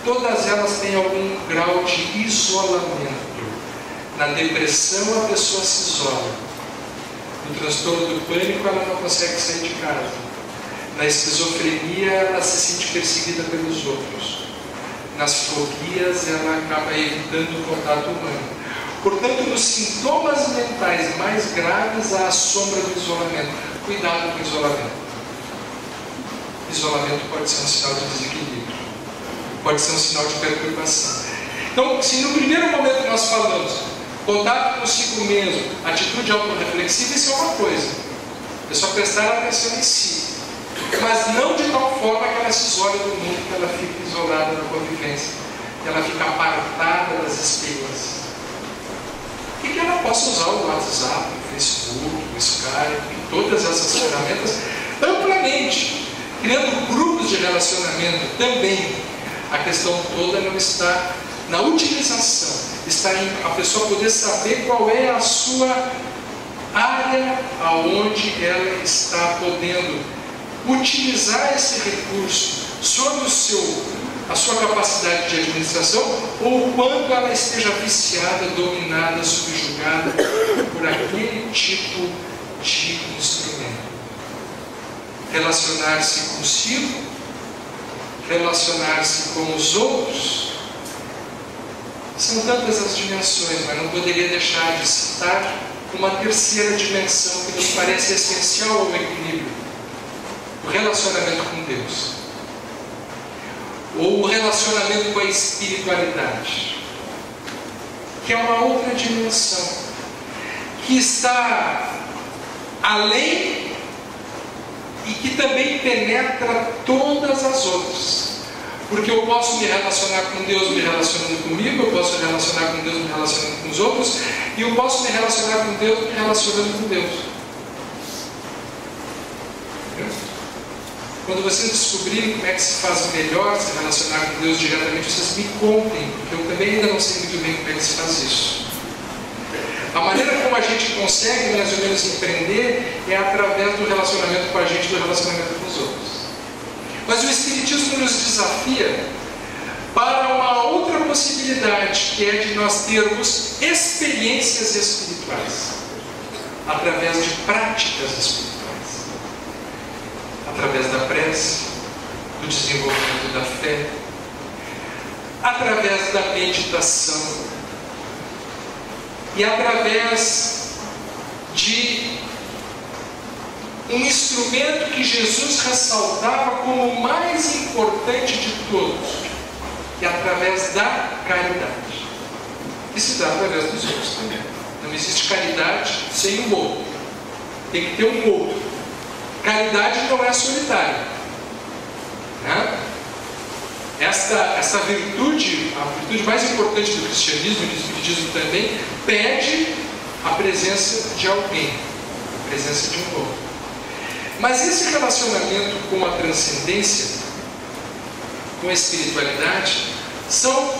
todas elas têm algum grau de isolamento. Na depressão a pessoa se isola. No transtorno do pânico ela não consegue sair de casa. Na esquizofrenia ela se sente perseguida pelos outros. Nas fobias ela acaba evitando o contato humano. Portanto, nos sintomas mentais mais graves há a sombra do isolamento. Cuidado com o isolamento. Isolamento pode ser um sinal de desequilíbrio, pode ser um sinal de perturbação. Então, se no primeiro momento nós falamos contato consigo mesmo, atitude autorreflexiva, isso é uma coisa. É só prestar atenção em si. Mas não de tal forma que ela se isole do mundo, que ela fique isolada na convivência, que ela fique apartada das experiências. E que ela possa usar o WhatsApp, o Facebook, o Skype, todas essas ferramentas amplamente, criando grupos de relacionamento também. A questão toda não está na utilização, está em a pessoa poder saber qual é a sua área aonde ela está podendo utilizar esse recurso sob a sua capacidade de administração, ou o quanto ela esteja viciada, dominada, subjugada por aquele tipo de instrumento. Relacionar-se consigo, relacionar-se com os outros, são tantas as dimensões, mas não poderia deixar de citar uma terceira dimensão que nos parece essencial ao equilíbrio: o relacionamento com Deus, ou o relacionamento com a espiritualidade, que é uma outra dimensão, que está além e que também penetra todas as outras. Porque eu posso me relacionar com Deus me relacionando comigo, eu posso me relacionar com Deus me relacionando com os outros, e eu posso me relacionar com Deus me relacionando com Deus. Quando vocês descobrirem como é que se faz melhor se relacionar com Deus diretamente, vocês me contem, porque eu também ainda não sei muito bem como é que se faz isso. A maneira como a gente consegue mais ou menos empreender é através do relacionamento com a gente, do relacionamento com os outros. Mas o Espiritismo nos desafia para uma outra possibilidade, que é de nós termos experiências espirituais, através de práticas espirituais, através da prece, do desenvolvimento da fé, através da meditação e através de um instrumento que Jesus ressaltava como o mais importante de todos, que é através da caridade. E se dá através dos outros também. Não existe caridade sem o outro. Tem que ter um outro. Caridade não é solitária. Né? Essa virtude, a virtude mais importante do cristianismo e do espiritismo também, pede a presença de alguém, a presença de um outro. Mas esse relacionamento com a transcendência, com a espiritualidade, são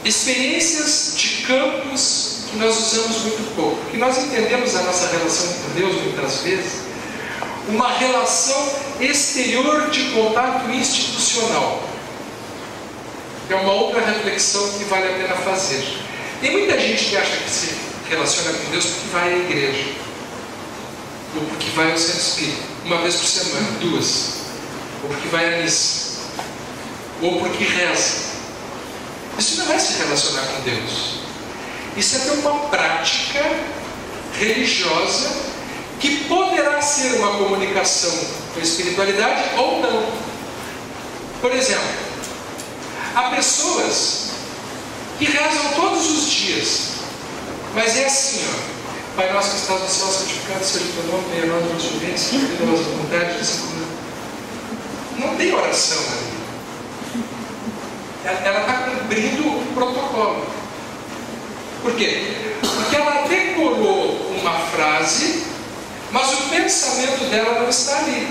experiências de campos que nós usamos muito pouco. Que nós entendemos a nossa relação com Deus, muitas vezes, uma relação exterior de contato institucional. É uma outra reflexão que vale a pena fazer. Tem muita gente que acha que se relaciona com Deus porque vai à igreja, ou porque vai ao centro espírita, uma vez por semana, 2, ou porque vai à missa, ou porque reza. Isso não é se relacionar com Deus. Isso é ter uma prática religiosa que poderá ser uma comunicação com a espiritualidade ou não. Por exemplo, há pessoas que rezam todos os dias, mas é assim, ó: Pai nosso que estás no céu, santificado seja o teu nome, venha a nós o nosso bem, seja feita a nossa vontade, assim como... Não tem oração ali. Ela está cumprindo o protocolo. Por quê? Porque ela decorou uma frase, mas o pensamento dela não está ali.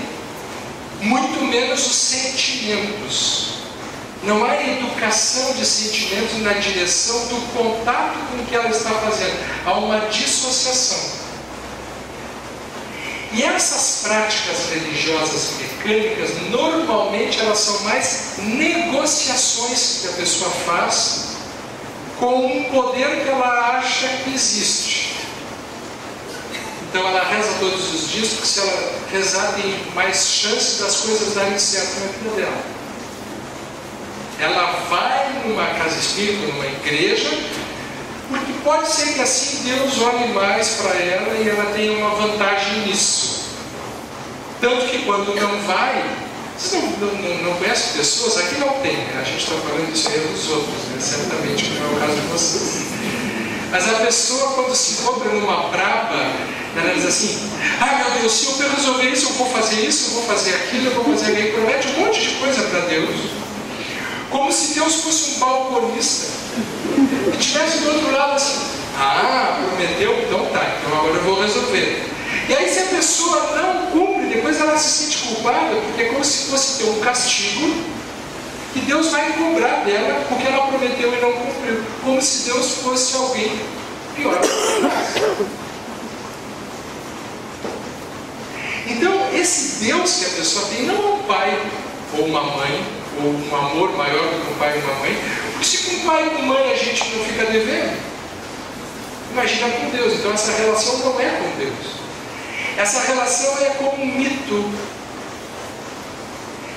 Muito menos os sentimentos. Não há educação de sentimentos na direção do contato com o que ela está fazendo. Há uma dissociação. E essas práticas religiosas mecânicas, normalmente elas são mais negociações que a pessoa faz com um poder que ela acha que existe. Então ela reza todos os dias, porque se ela rezar tem mais chance das coisas darem certo na vida dela. Ela vai numa casa espírita, numa igreja, porque pode ser que assim Deus olhe mais para ela e ela tenha uma vantagem nisso. Tanto que quando não vai, Vocês não conhecem pessoas? Aqui não tem, né? A gente está falando isso aí dos outros, né? Certamente que não é o caso de vocês. Mas a pessoa, quando se encontra numa braba, ela diz assim: ah, meu Deus, se eu resolver isso, eu vou fazer isso, eu vou fazer aquilo, eu vou fazer aquilo. Promete um monte de coisa para Deus. Como se Deus fosse um balconista. E estivesse do outro lado assim: ah, prometeu? Então tá, então agora eu vou resolver. E aí, se a pessoa não cumpre, depois ela se sente culpada, porque é como se fosse ter um castigo que Deus vai cobrar dela porque ela prometeu e não cumpriu. Como se Deus fosse alguém pior. Então, esse Deus que a pessoa tem não é um pai ou uma mãe, ou um amor maior do que um pai e uma mãe, porque se com pai e com mãe a gente não fica devendo, imagina com Deus. Então essa relação não é com Deus. Essa relação é com um mito.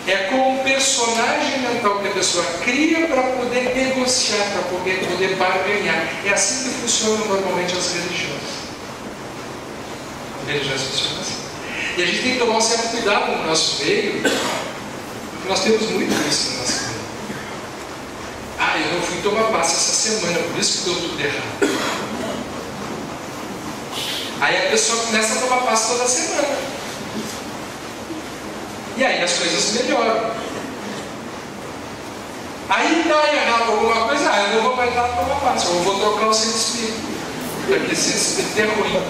É com um personagem mental que a pessoa cria para poder negociar, para poder barganhar. É assim que funcionam normalmente as religiões. As religiões funcionam assim. E a gente tem que tomar um certo cuidado no nosso meio, porque nós temos muito isso no nosso meio. Ah, eu não fui tomar passe essa semana, por isso que deu tudo errado. Aí a pessoa começa a tomar passe toda semana. E aí as coisas melhoram. Aí dá errado alguma coisa, eu não vou mais lá tomar passe, eu vou trocar o centro espírita, porque esse espírito é ruim.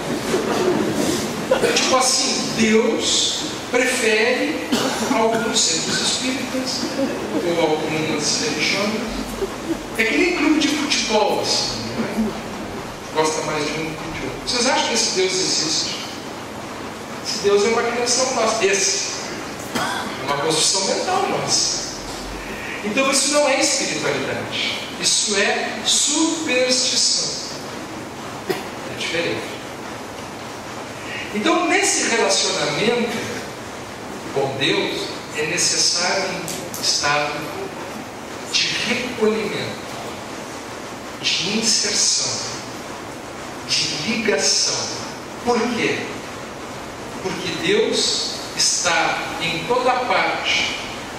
Tipo assim, Deus prefere alguns centros espíritas ou algumas religiões. É que nem clube de futebol, assim, né? Gosta mais de um que de outro. Vocês acham que esse Deus existe? Esse Deus é uma criação nossa. Esse é uma construção mental nossa. Então isso não é espiritualidade. Isso é superstição. É diferente. Então nesse relacionamento com Deus é necessário um estado de recolhimento, de inserção, de ligação. Por quê? Porque Deus está em toda parte,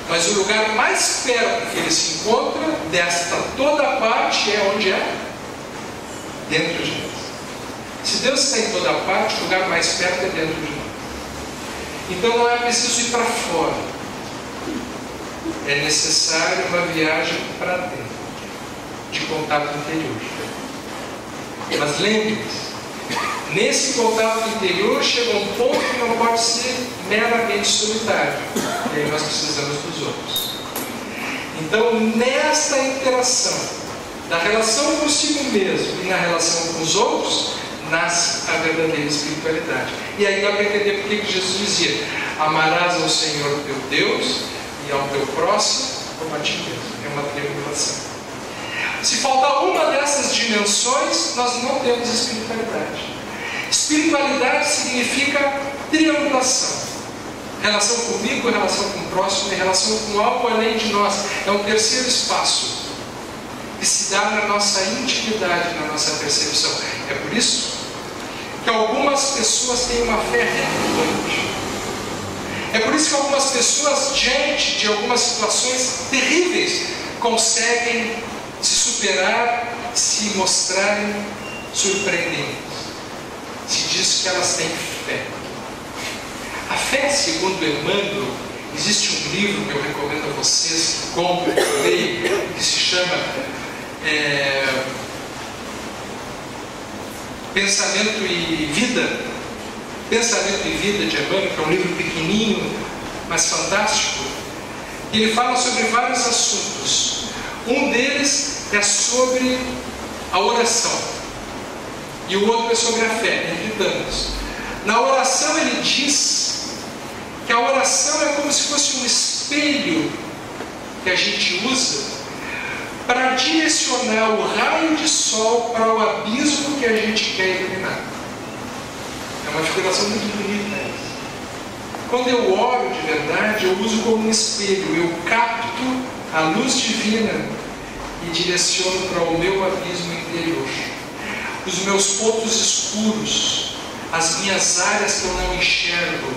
mas o lugar mais perto que Ele se encontra desta toda parte é onde é? Dentro de nós. Se Deus está em toda parte, o lugar mais perto é dentro de nós. Então não é preciso ir para fora. É necessário uma viagem para dentro, de contato interior. Mas lembre-se, nesse contato interior chega um ponto que não pode ser meramente solitário. E aí nós precisamos dos outros. Então, nesta interação da relação consigo mesmo e na relação com os outros, nasce a verdadeira espiritualidade. E aí dá para entender por que Jesus dizia: amarás ao Senhor teu Deus e ao teu próximo como a ti mesmo. É uma triangulação. Se faltar uma dessas dimensões, nós não temos espiritualidade. Espiritualidade significa triangulação. Relação comigo, relação com o próximo e relação com algo além de nós. É um terceiro espaço que se dá na nossa intimidade, na nossa percepção. É por isso que algumas pessoas têm uma fé relutante. É por isso que algumas pessoas, diante de algumas situações terríveis, conseguem se superar, se mostrarem surpreendentes. Se diz que elas têm fé. A fé, segundo Emmanuel, existe um livro que eu recomendo a vocês que comprem, que leiam, que se chama Pensamento e Vida. Pensamento e Vida, de Emmanuel, que é um livro pequenininho, mas fantástico. E ele fala sobre vários assuntos. Um deles é sobre a oração e o outro é sobre a fé, entre tantos. Na oração ele diz que a oração é como se fosse um espelho que a gente usa para direcionar o raio de sol para o abismo que a gente quer iluminar. É uma figuração muito bonita essa. Quando eu oro de verdade, eu uso como um espelho, eu capto a luz divina e direciono para o meu abismo interior. Os meus pontos escuros, as minhas áreas que eu não enxergo,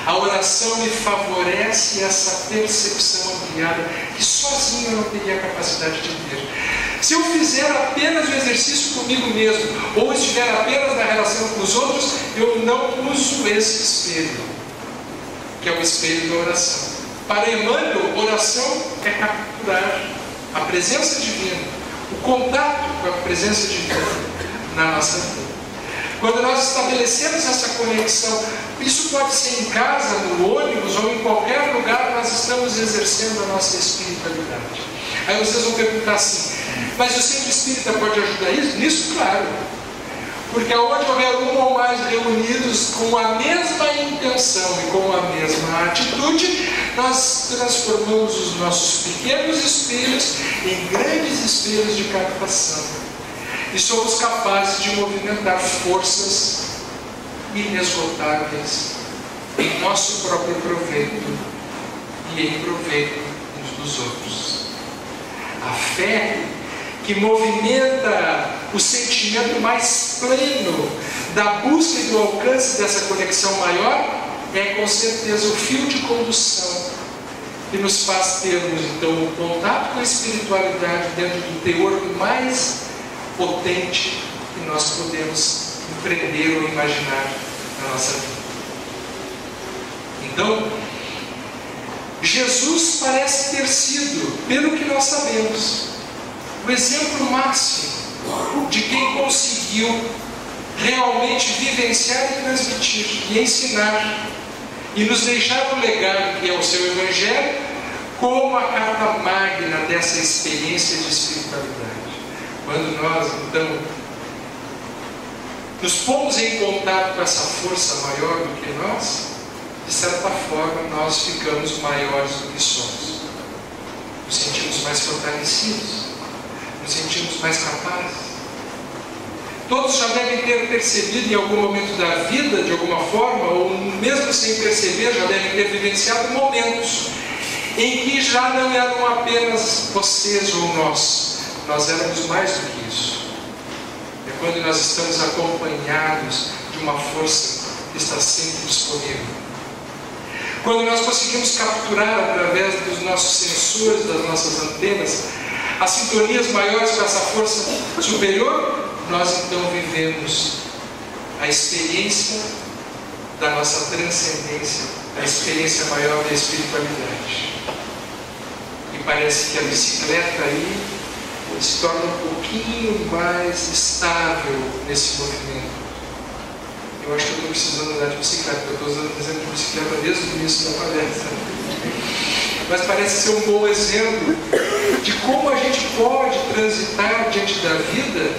A oração me favorece essa percepção ampliada que sozinho eu não teria a capacidade de ter. Se eu fizer apenas o exercício comigo mesmo, ou estiver apenas na relação com os outros, eu não uso esse espelho, que é o espelho da oração. Para Emmanuel, oração é capturar a presença divina, o contato com a presença divina na nossa vida. Quando nós estabelecemos essa conexão, isso pode ser em casa, no ônibus ou em qualquer lugar, nós estamos exercendo a nossa espiritualidade. Aí vocês vão perguntar assim, mas o centro espírita pode ajudar nisso? Claro. Porque onde houver um ou mais reunidos com a mesma intenção e com a mesma atitude, nós transformamos os nossos pequenos espelhos em grandes espelhos de captação. E somos capazes de movimentar forças inesgotáveis em nosso próprio proveito e em proveito uns dos outros. A fé que movimenta o sentimento mais pleno da busca e do alcance dessa conexão maior é com certeza o fio de condução que nos faz termos então o contato com a espiritualidade dentro do teor mais potente que nós podemos empreender ou imaginar na nossa vida. Então, Jesus parece ter sido, pelo que nós sabemos, o exemplo máximo de quem conseguiu realmente vivenciar e transmitir e ensinar e nos deixar um legado que é o seu Evangelho como a carta magna dessa experiência de espiritualidade. Quando nós, então, nos pomos em contato com essa força maior do que nós, de certa forma nós ficamos maiores do que somos. Nos sentimos mais fortalecidos, nos sentimos mais capazes. Todos já devem ter percebido em algum momento da vida, de alguma forma, ou mesmo sem perceber, já devem ter vivenciado momentos em que já não eram apenas vocês ou nós éramos mais do que isso. É quando nós estamos acompanhados de uma força que está sempre disponível. Quando nós conseguimos capturar através dos nossos sensores, das nossas antenas, as sintonias maiores com essa força superior, nós então vivemos a experiência da nossa transcendência, a experiência maior da espiritualidade. E parece que a bicicleta aí se torna um pouquinho mais estável nesse movimento. Eu acho que eu estou precisando andar de bicicleta, porque eu estou usando exemplo de bicicleta desde o início da palestra. Mas parece ser um bom exemplo de como a gente pode transitar diante da vida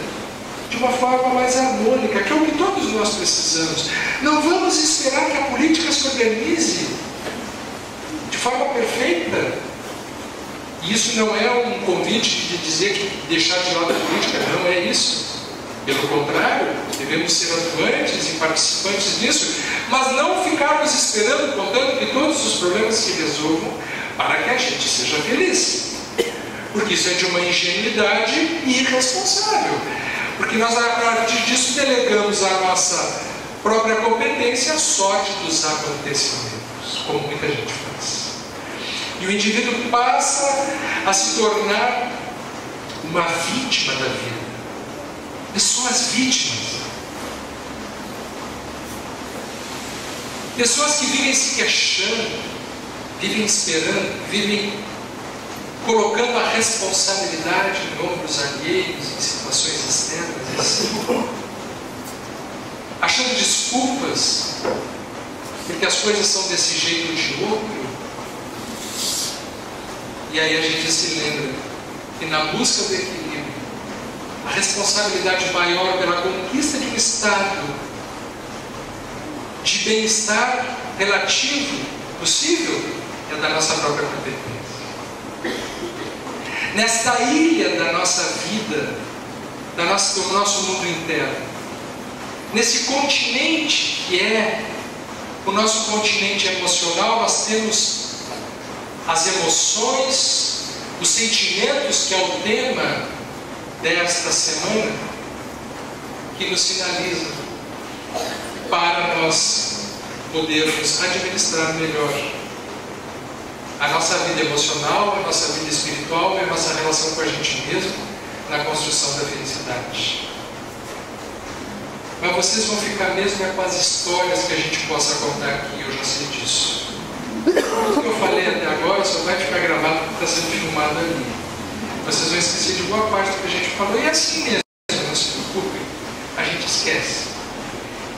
de uma forma mais harmônica, que é o que todos nós precisamos. Não vamos esperar que a política se organize de forma perfeita. E isso não é um convite de dizer que deixar de lado a política, não é isso. Pelo contrário, devemos ser atuantes e participantes disso, mas não ficarmos esperando, contando que todos os problemas se resolvam para que a gente seja feliz. Porque isso é de uma ingenuidade irresponsável. Porque nós, a partir disso, delegamos a nossa própria competência à sorte dos acontecimentos, como muita gente faz. E o indivíduo passa a se tornar uma vítima da vida. Pessoas vítimas. Pessoas que vivem se queixando, vivem esperando, vivem colocando a responsabilidade em ombros alheios, em situações externas, achando desculpas, porque as coisas são desse jeito ou de outro. E aí a gente se lembra que na busca do equilíbrio, a responsabilidade maior pela conquista de um estado de bem-estar relativo possível é da nossa própria competência. Nesta ilha da nossa vida, do nosso mundo interno, nesse continente que é o nosso continente emocional, nós temos as emoções, os sentimentos, que é o tema desta semana, que nos sinalizam para nós podermos administrar melhor a nossa vida emocional, a nossa vida espiritual e a nossa relação com a gente mesmo na construção da felicidade. Mas vocês vão ficar mesmo com as histórias que a gente possa contar aqui, eu já sei disso. Tudo que eu falei até agora só vai ficar gravado porque está sendo filmado ali. Vocês vão esquecer de boa parte do que a gente falou, e é assim mesmo, não se preocupem, a gente esquece.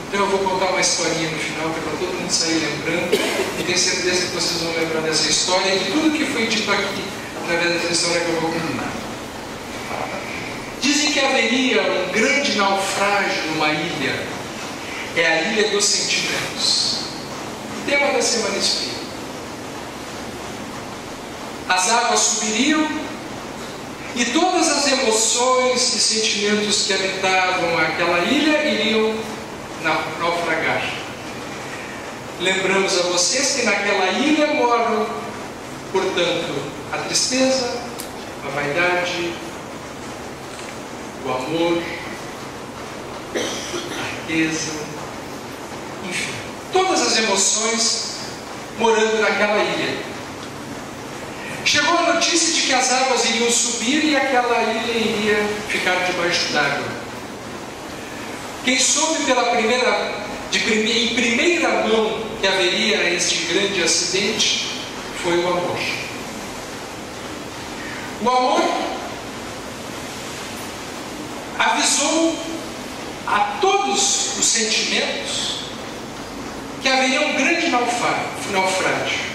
Então eu vou contar uma historinha no final, que é para todo mundo sair lembrando, e tenho certeza que vocês vão lembrar dessa história e de tudo que foi dito aqui, através dessa história que eu vou contar. Dizem que haveria um grande naufrágio numa ilha, é a Ilha dos Sentimentos. Tema da Semana Espírita. As águas subiriam e todas as emoções e sentimentos que habitavam aquela ilha iriam naufragar. Lembramos a vocês que naquela ilha moram, portanto, a tristeza, a vaidade, o amor, a riqueza, enfim, todas as emoções morando naquela ilha. Chegou a notícia de que as águas iriam subir e aquela ilha iria ficar debaixo d'água. Quem soube em primeira mão que haveria este grande acidente foi o amor. O amor avisou a todos os sentimentos que haveria um grande naufrágio.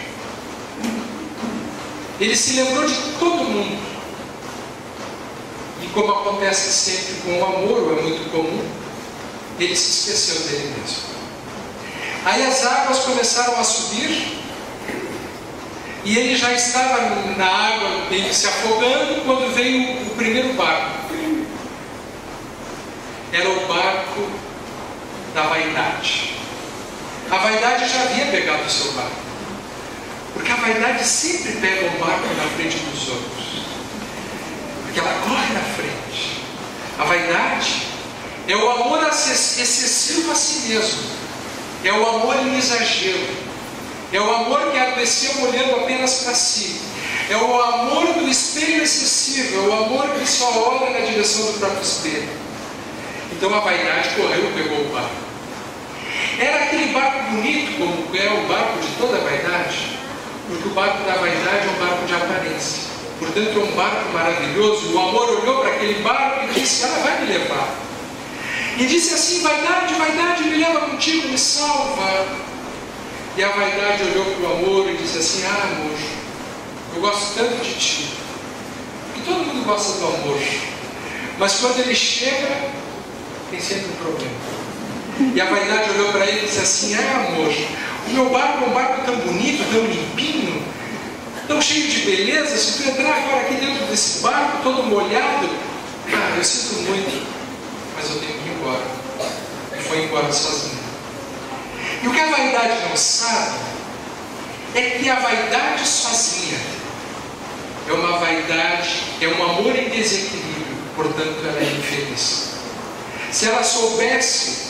Ele se lembrou de todo mundo. E como acontece sempre com o amor, ou é muito comum, ele se esqueceu dele mesmo. Aí as águas começaram a subir e ele já estava na água, meio se afogando, quando veio o primeiro barco. Era o barco da vaidade. A vaidade já havia pegado o seu barco. Porque a vaidade sempre pega o barco na frente dos outros. Porque ela corre na frente. A vaidade é o amor excessivo a si mesmo. É o amor em exagero. É o amor que adoeceu olhando apenas para si. É o amor do espelho excessivo. É o amor que só olha na direção do próprio espelho. Então a vaidade correu e pegou o barco. Era aquele barco bonito, como é o barco de toda a vaidade. Porque o barco da vaidade é um barco de aparência. Portanto, é um barco maravilhoso. O amor olhou para aquele barco e disse: ela vai me levar. E disse assim: vaidade, vaidade, me leva contigo, me salva. E a vaidade olhou para o amor e disse assim: ah, amor, eu gosto tanto de ti. Porque todo mundo gosta do amor. Mas quando ele chega, tem sempre um problema. E a vaidade olhou para ele e disse assim: ah, amor, o meu barco é um barco tão bonito, tão limpinho, tão cheio de beleza. Se tu entrar agora aqui dentro desse barco, todo molhado, eu sinto muito, mas eu tenho que ir embora. E foi embora sozinho. E o que a vaidade não sabe é que a vaidade sozinha é uma vaidade, é um amor em desequilíbrio, portanto ela é infeliz. Se ela soubesse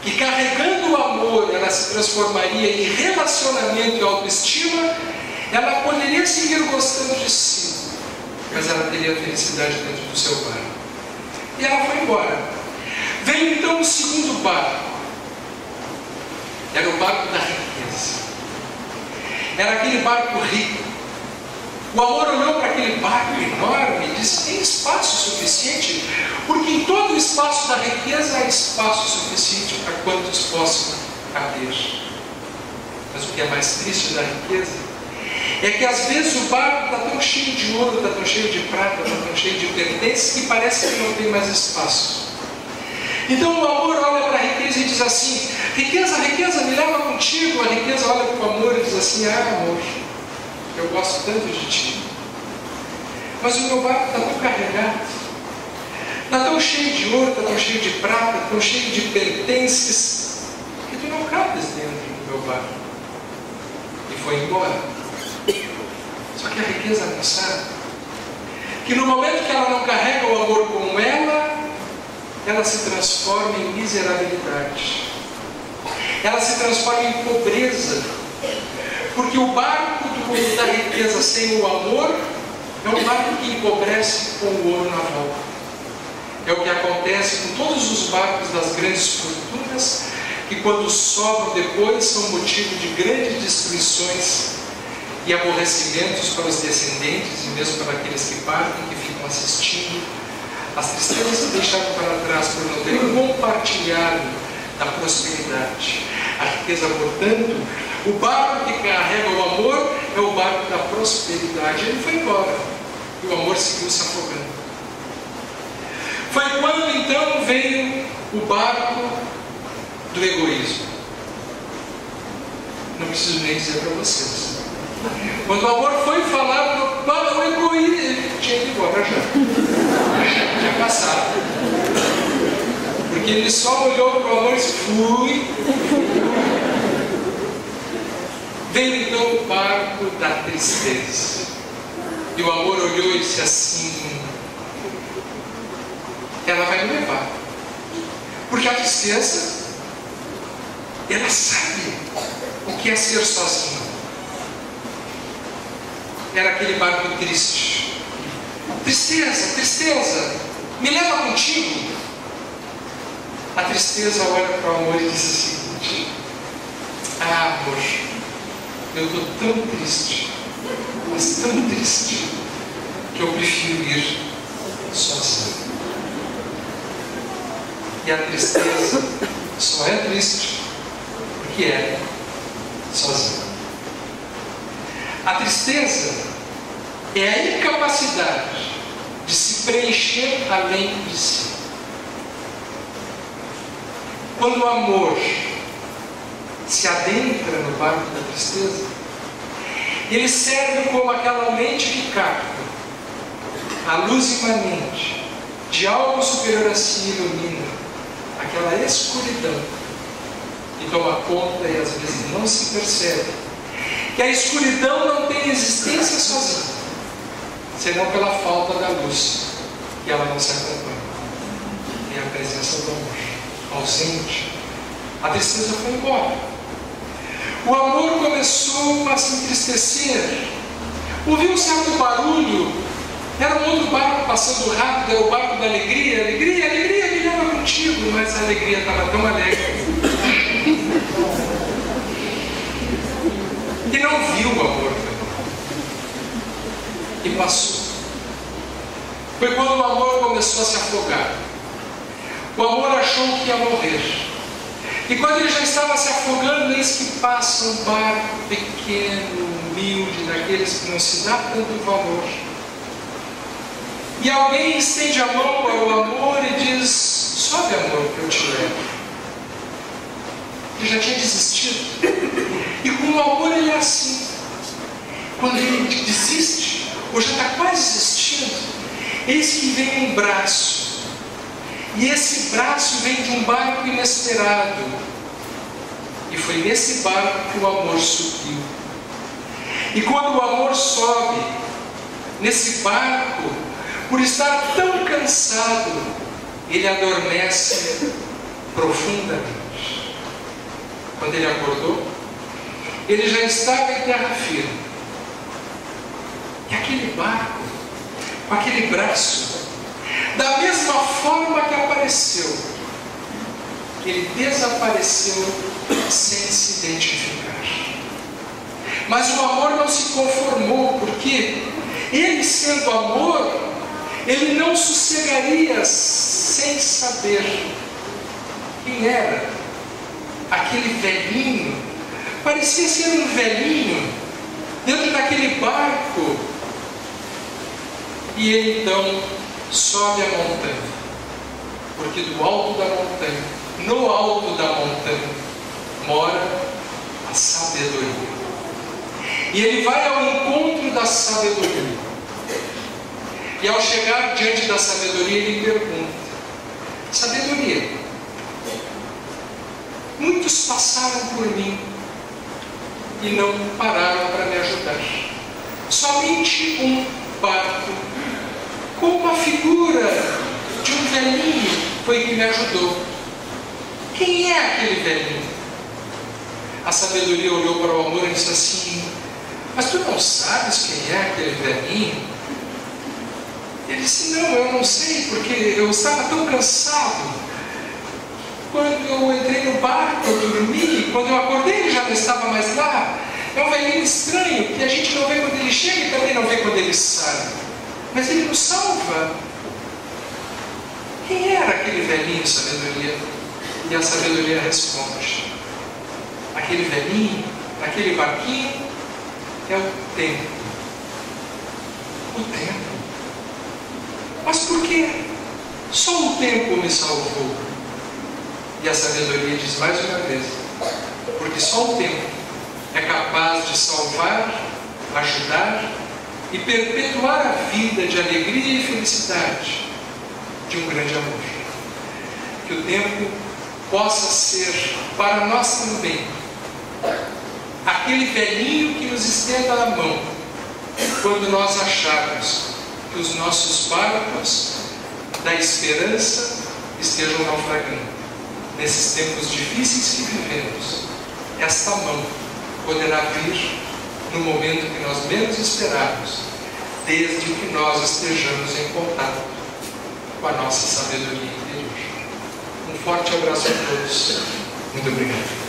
que carregando o amor ela se transformaria em relacionamento e autoestima, ela poderia seguir gostando de si, mas ela teria felicidade dentro do seu barco. E ela foi embora. Veio então o segundo barco. Era o barco da riqueza. Era aquele barco rico. O amor olhou para aquele barco enorme e disse: tem espaço suficiente? Porque em todo o espaço da riqueza há espaço suficiente para quantos possam caber. Mas o que é mais triste da riqueza é que às vezes o barco está tão cheio de ouro, está tão cheio de prata, está tão cheio de pertences que parece que não tem mais espaço. Então o amor olha para a riqueza e diz assim: riqueza, riqueza, me leva contigo. A riqueza olha para o amor e diz assim: ah, amor, eu gosto tanto de ti, mas o meu barco está tão carregado, está tão cheio de ouro, está tão cheio de prata, tão cheio de pertences, que tu não cabes dentro do meu barco. E foi embora. Só que a riqueza não sabe que no momento que ela não carrega o amor com ela se transforma em miserabilidade. ela se transforma em pobreza. Porque o barco do mundo da riqueza sem o amor é um barco que empobrece com o ouro na volta. É o que acontece com todos os barcos das grandes fortunas, que quando sobram depois são motivo de grandes destruições e aborrecimentos para os descendentes e mesmo para aqueles que partem, que ficam assistindo. As tristezas que deixaram para trás por não terem compartilhado da prosperidade. A riqueza, portanto, o barco que carrega o amor é o barco da prosperidade. Ele foi embora e o amor seguiu se afogando. Foi quando então veio o barco do egoísmo. Não preciso nem dizer para vocês. Quando o amor foi falar o egoísmo, ele tinha ido embora já. Tinha passado. Porque ele só olhou para o amor e disse: fui. Veio então o barco da tristeza. E o amor olhou e disse assim: ela vai me levar. Porque a tristeza, ela sabe o que é ser sozinha. Era aquele barco triste. Tristeza, tristeza, me leva contigo. A tristeza olha para o amor e diz o seguinte: ah, amor, eu estou tão triste, mas tão triste, que eu prefiro ir sozinho. E a tristeza só é triste porque é sozinho. A tristeza é a incapacidade de se preencher além de si. Quando o amor se adentra no barco da tristeza, ele serve como aquela lente que capta a luz imanente de algo superior a si e ilumina aquela escuridão e toma conta e às vezes não se percebe que a escuridão não tem existência sozinha, senão pela falta da luz, que ela não se acompanha. Tem a presença do amor ausente. A tristeza foi embora. O amor começou a se entristecer. Ouviu um certo barulho. Era um outro barco passando rápido. É o barco da alegria. Alegria, alegria, me leva contigo. Mas a alegria estava tão alegre que não viu o amor. E passou. Foi quando o amor começou a se afogar. O amor achou que ia morrer. E quando ele já estava se afogando, eis que passa um barco pequeno, humilde, daqueles que não se dá tanto valor. E alguém estende a mão para o amor e diz: sobe, amor, que eu te levo. Ele já tinha desistido. E com o amor ele é assim. Quando ele desiste, ou já está quase desistindo, eis que vem um braço. E esse braço vem de um barco inesperado. E foi nesse barco que o amor subiu. E quando o amor sobe nesse barco, por estar tão cansado, ele adormece profundamente. Quando ele acordou, ele já estava em terra firme. E aquele barco, com aquele braço, da mesma forma que apareceu, ele desapareceu sem se identificar. Mas o amor não se conformou, porque ele, sendo amor, ele não sossegaria sem saber quem era aquele velhinho. Parecia ser um velhinho dentro daquele barco. E ele então sobe a montanha, porque do alto da montanha, no alto da montanha, mora a sabedoria. E ele vai ao encontro da sabedoria. E ao chegar diante da sabedoria, ele pergunta: sabedoria, muitos passaram por mim e não pararam para me ajudar. Somente um barco com uma figura de um velhinho foi que me ajudou. Quem é aquele velhinho? a sabedoria olhou para o amor e disse assim: mas tu não sabes quem é aquele velhinho? Ele disse: não, eu não sei, porque eu estava tão cansado. Quando eu entrei no barco, eu dormi, quando eu acordei ele já não estava mais lá. É um velhinho estranho, que a gente não vê quando ele chega e também não vê quando ele sai. Mas ele nos salva. Quem era aquele velhinho, sabedoria? E a sabedoria responde: aquele velhinho, aquele barquinho, é o tempo. O tempo. Mas por que só o tempo me salvou? E a sabedoria diz mais uma vez: porque só o tempo é capaz de salvar, ajudar e perpetuar a vida de alegria e felicidade de um grande amor. Que o tempo possa ser para nós também aquele velhinho que nos estenda a mão quando nós acharmos que os nossos barcos da esperança estejam naufragando. Nesses tempos difíceis que vivemos, esta mão poderá vir no momento que nós menos esperarmos, desde que nós estejamos em contato com a nossa sabedoria interior. Um forte abraço a todos. Muito obrigado.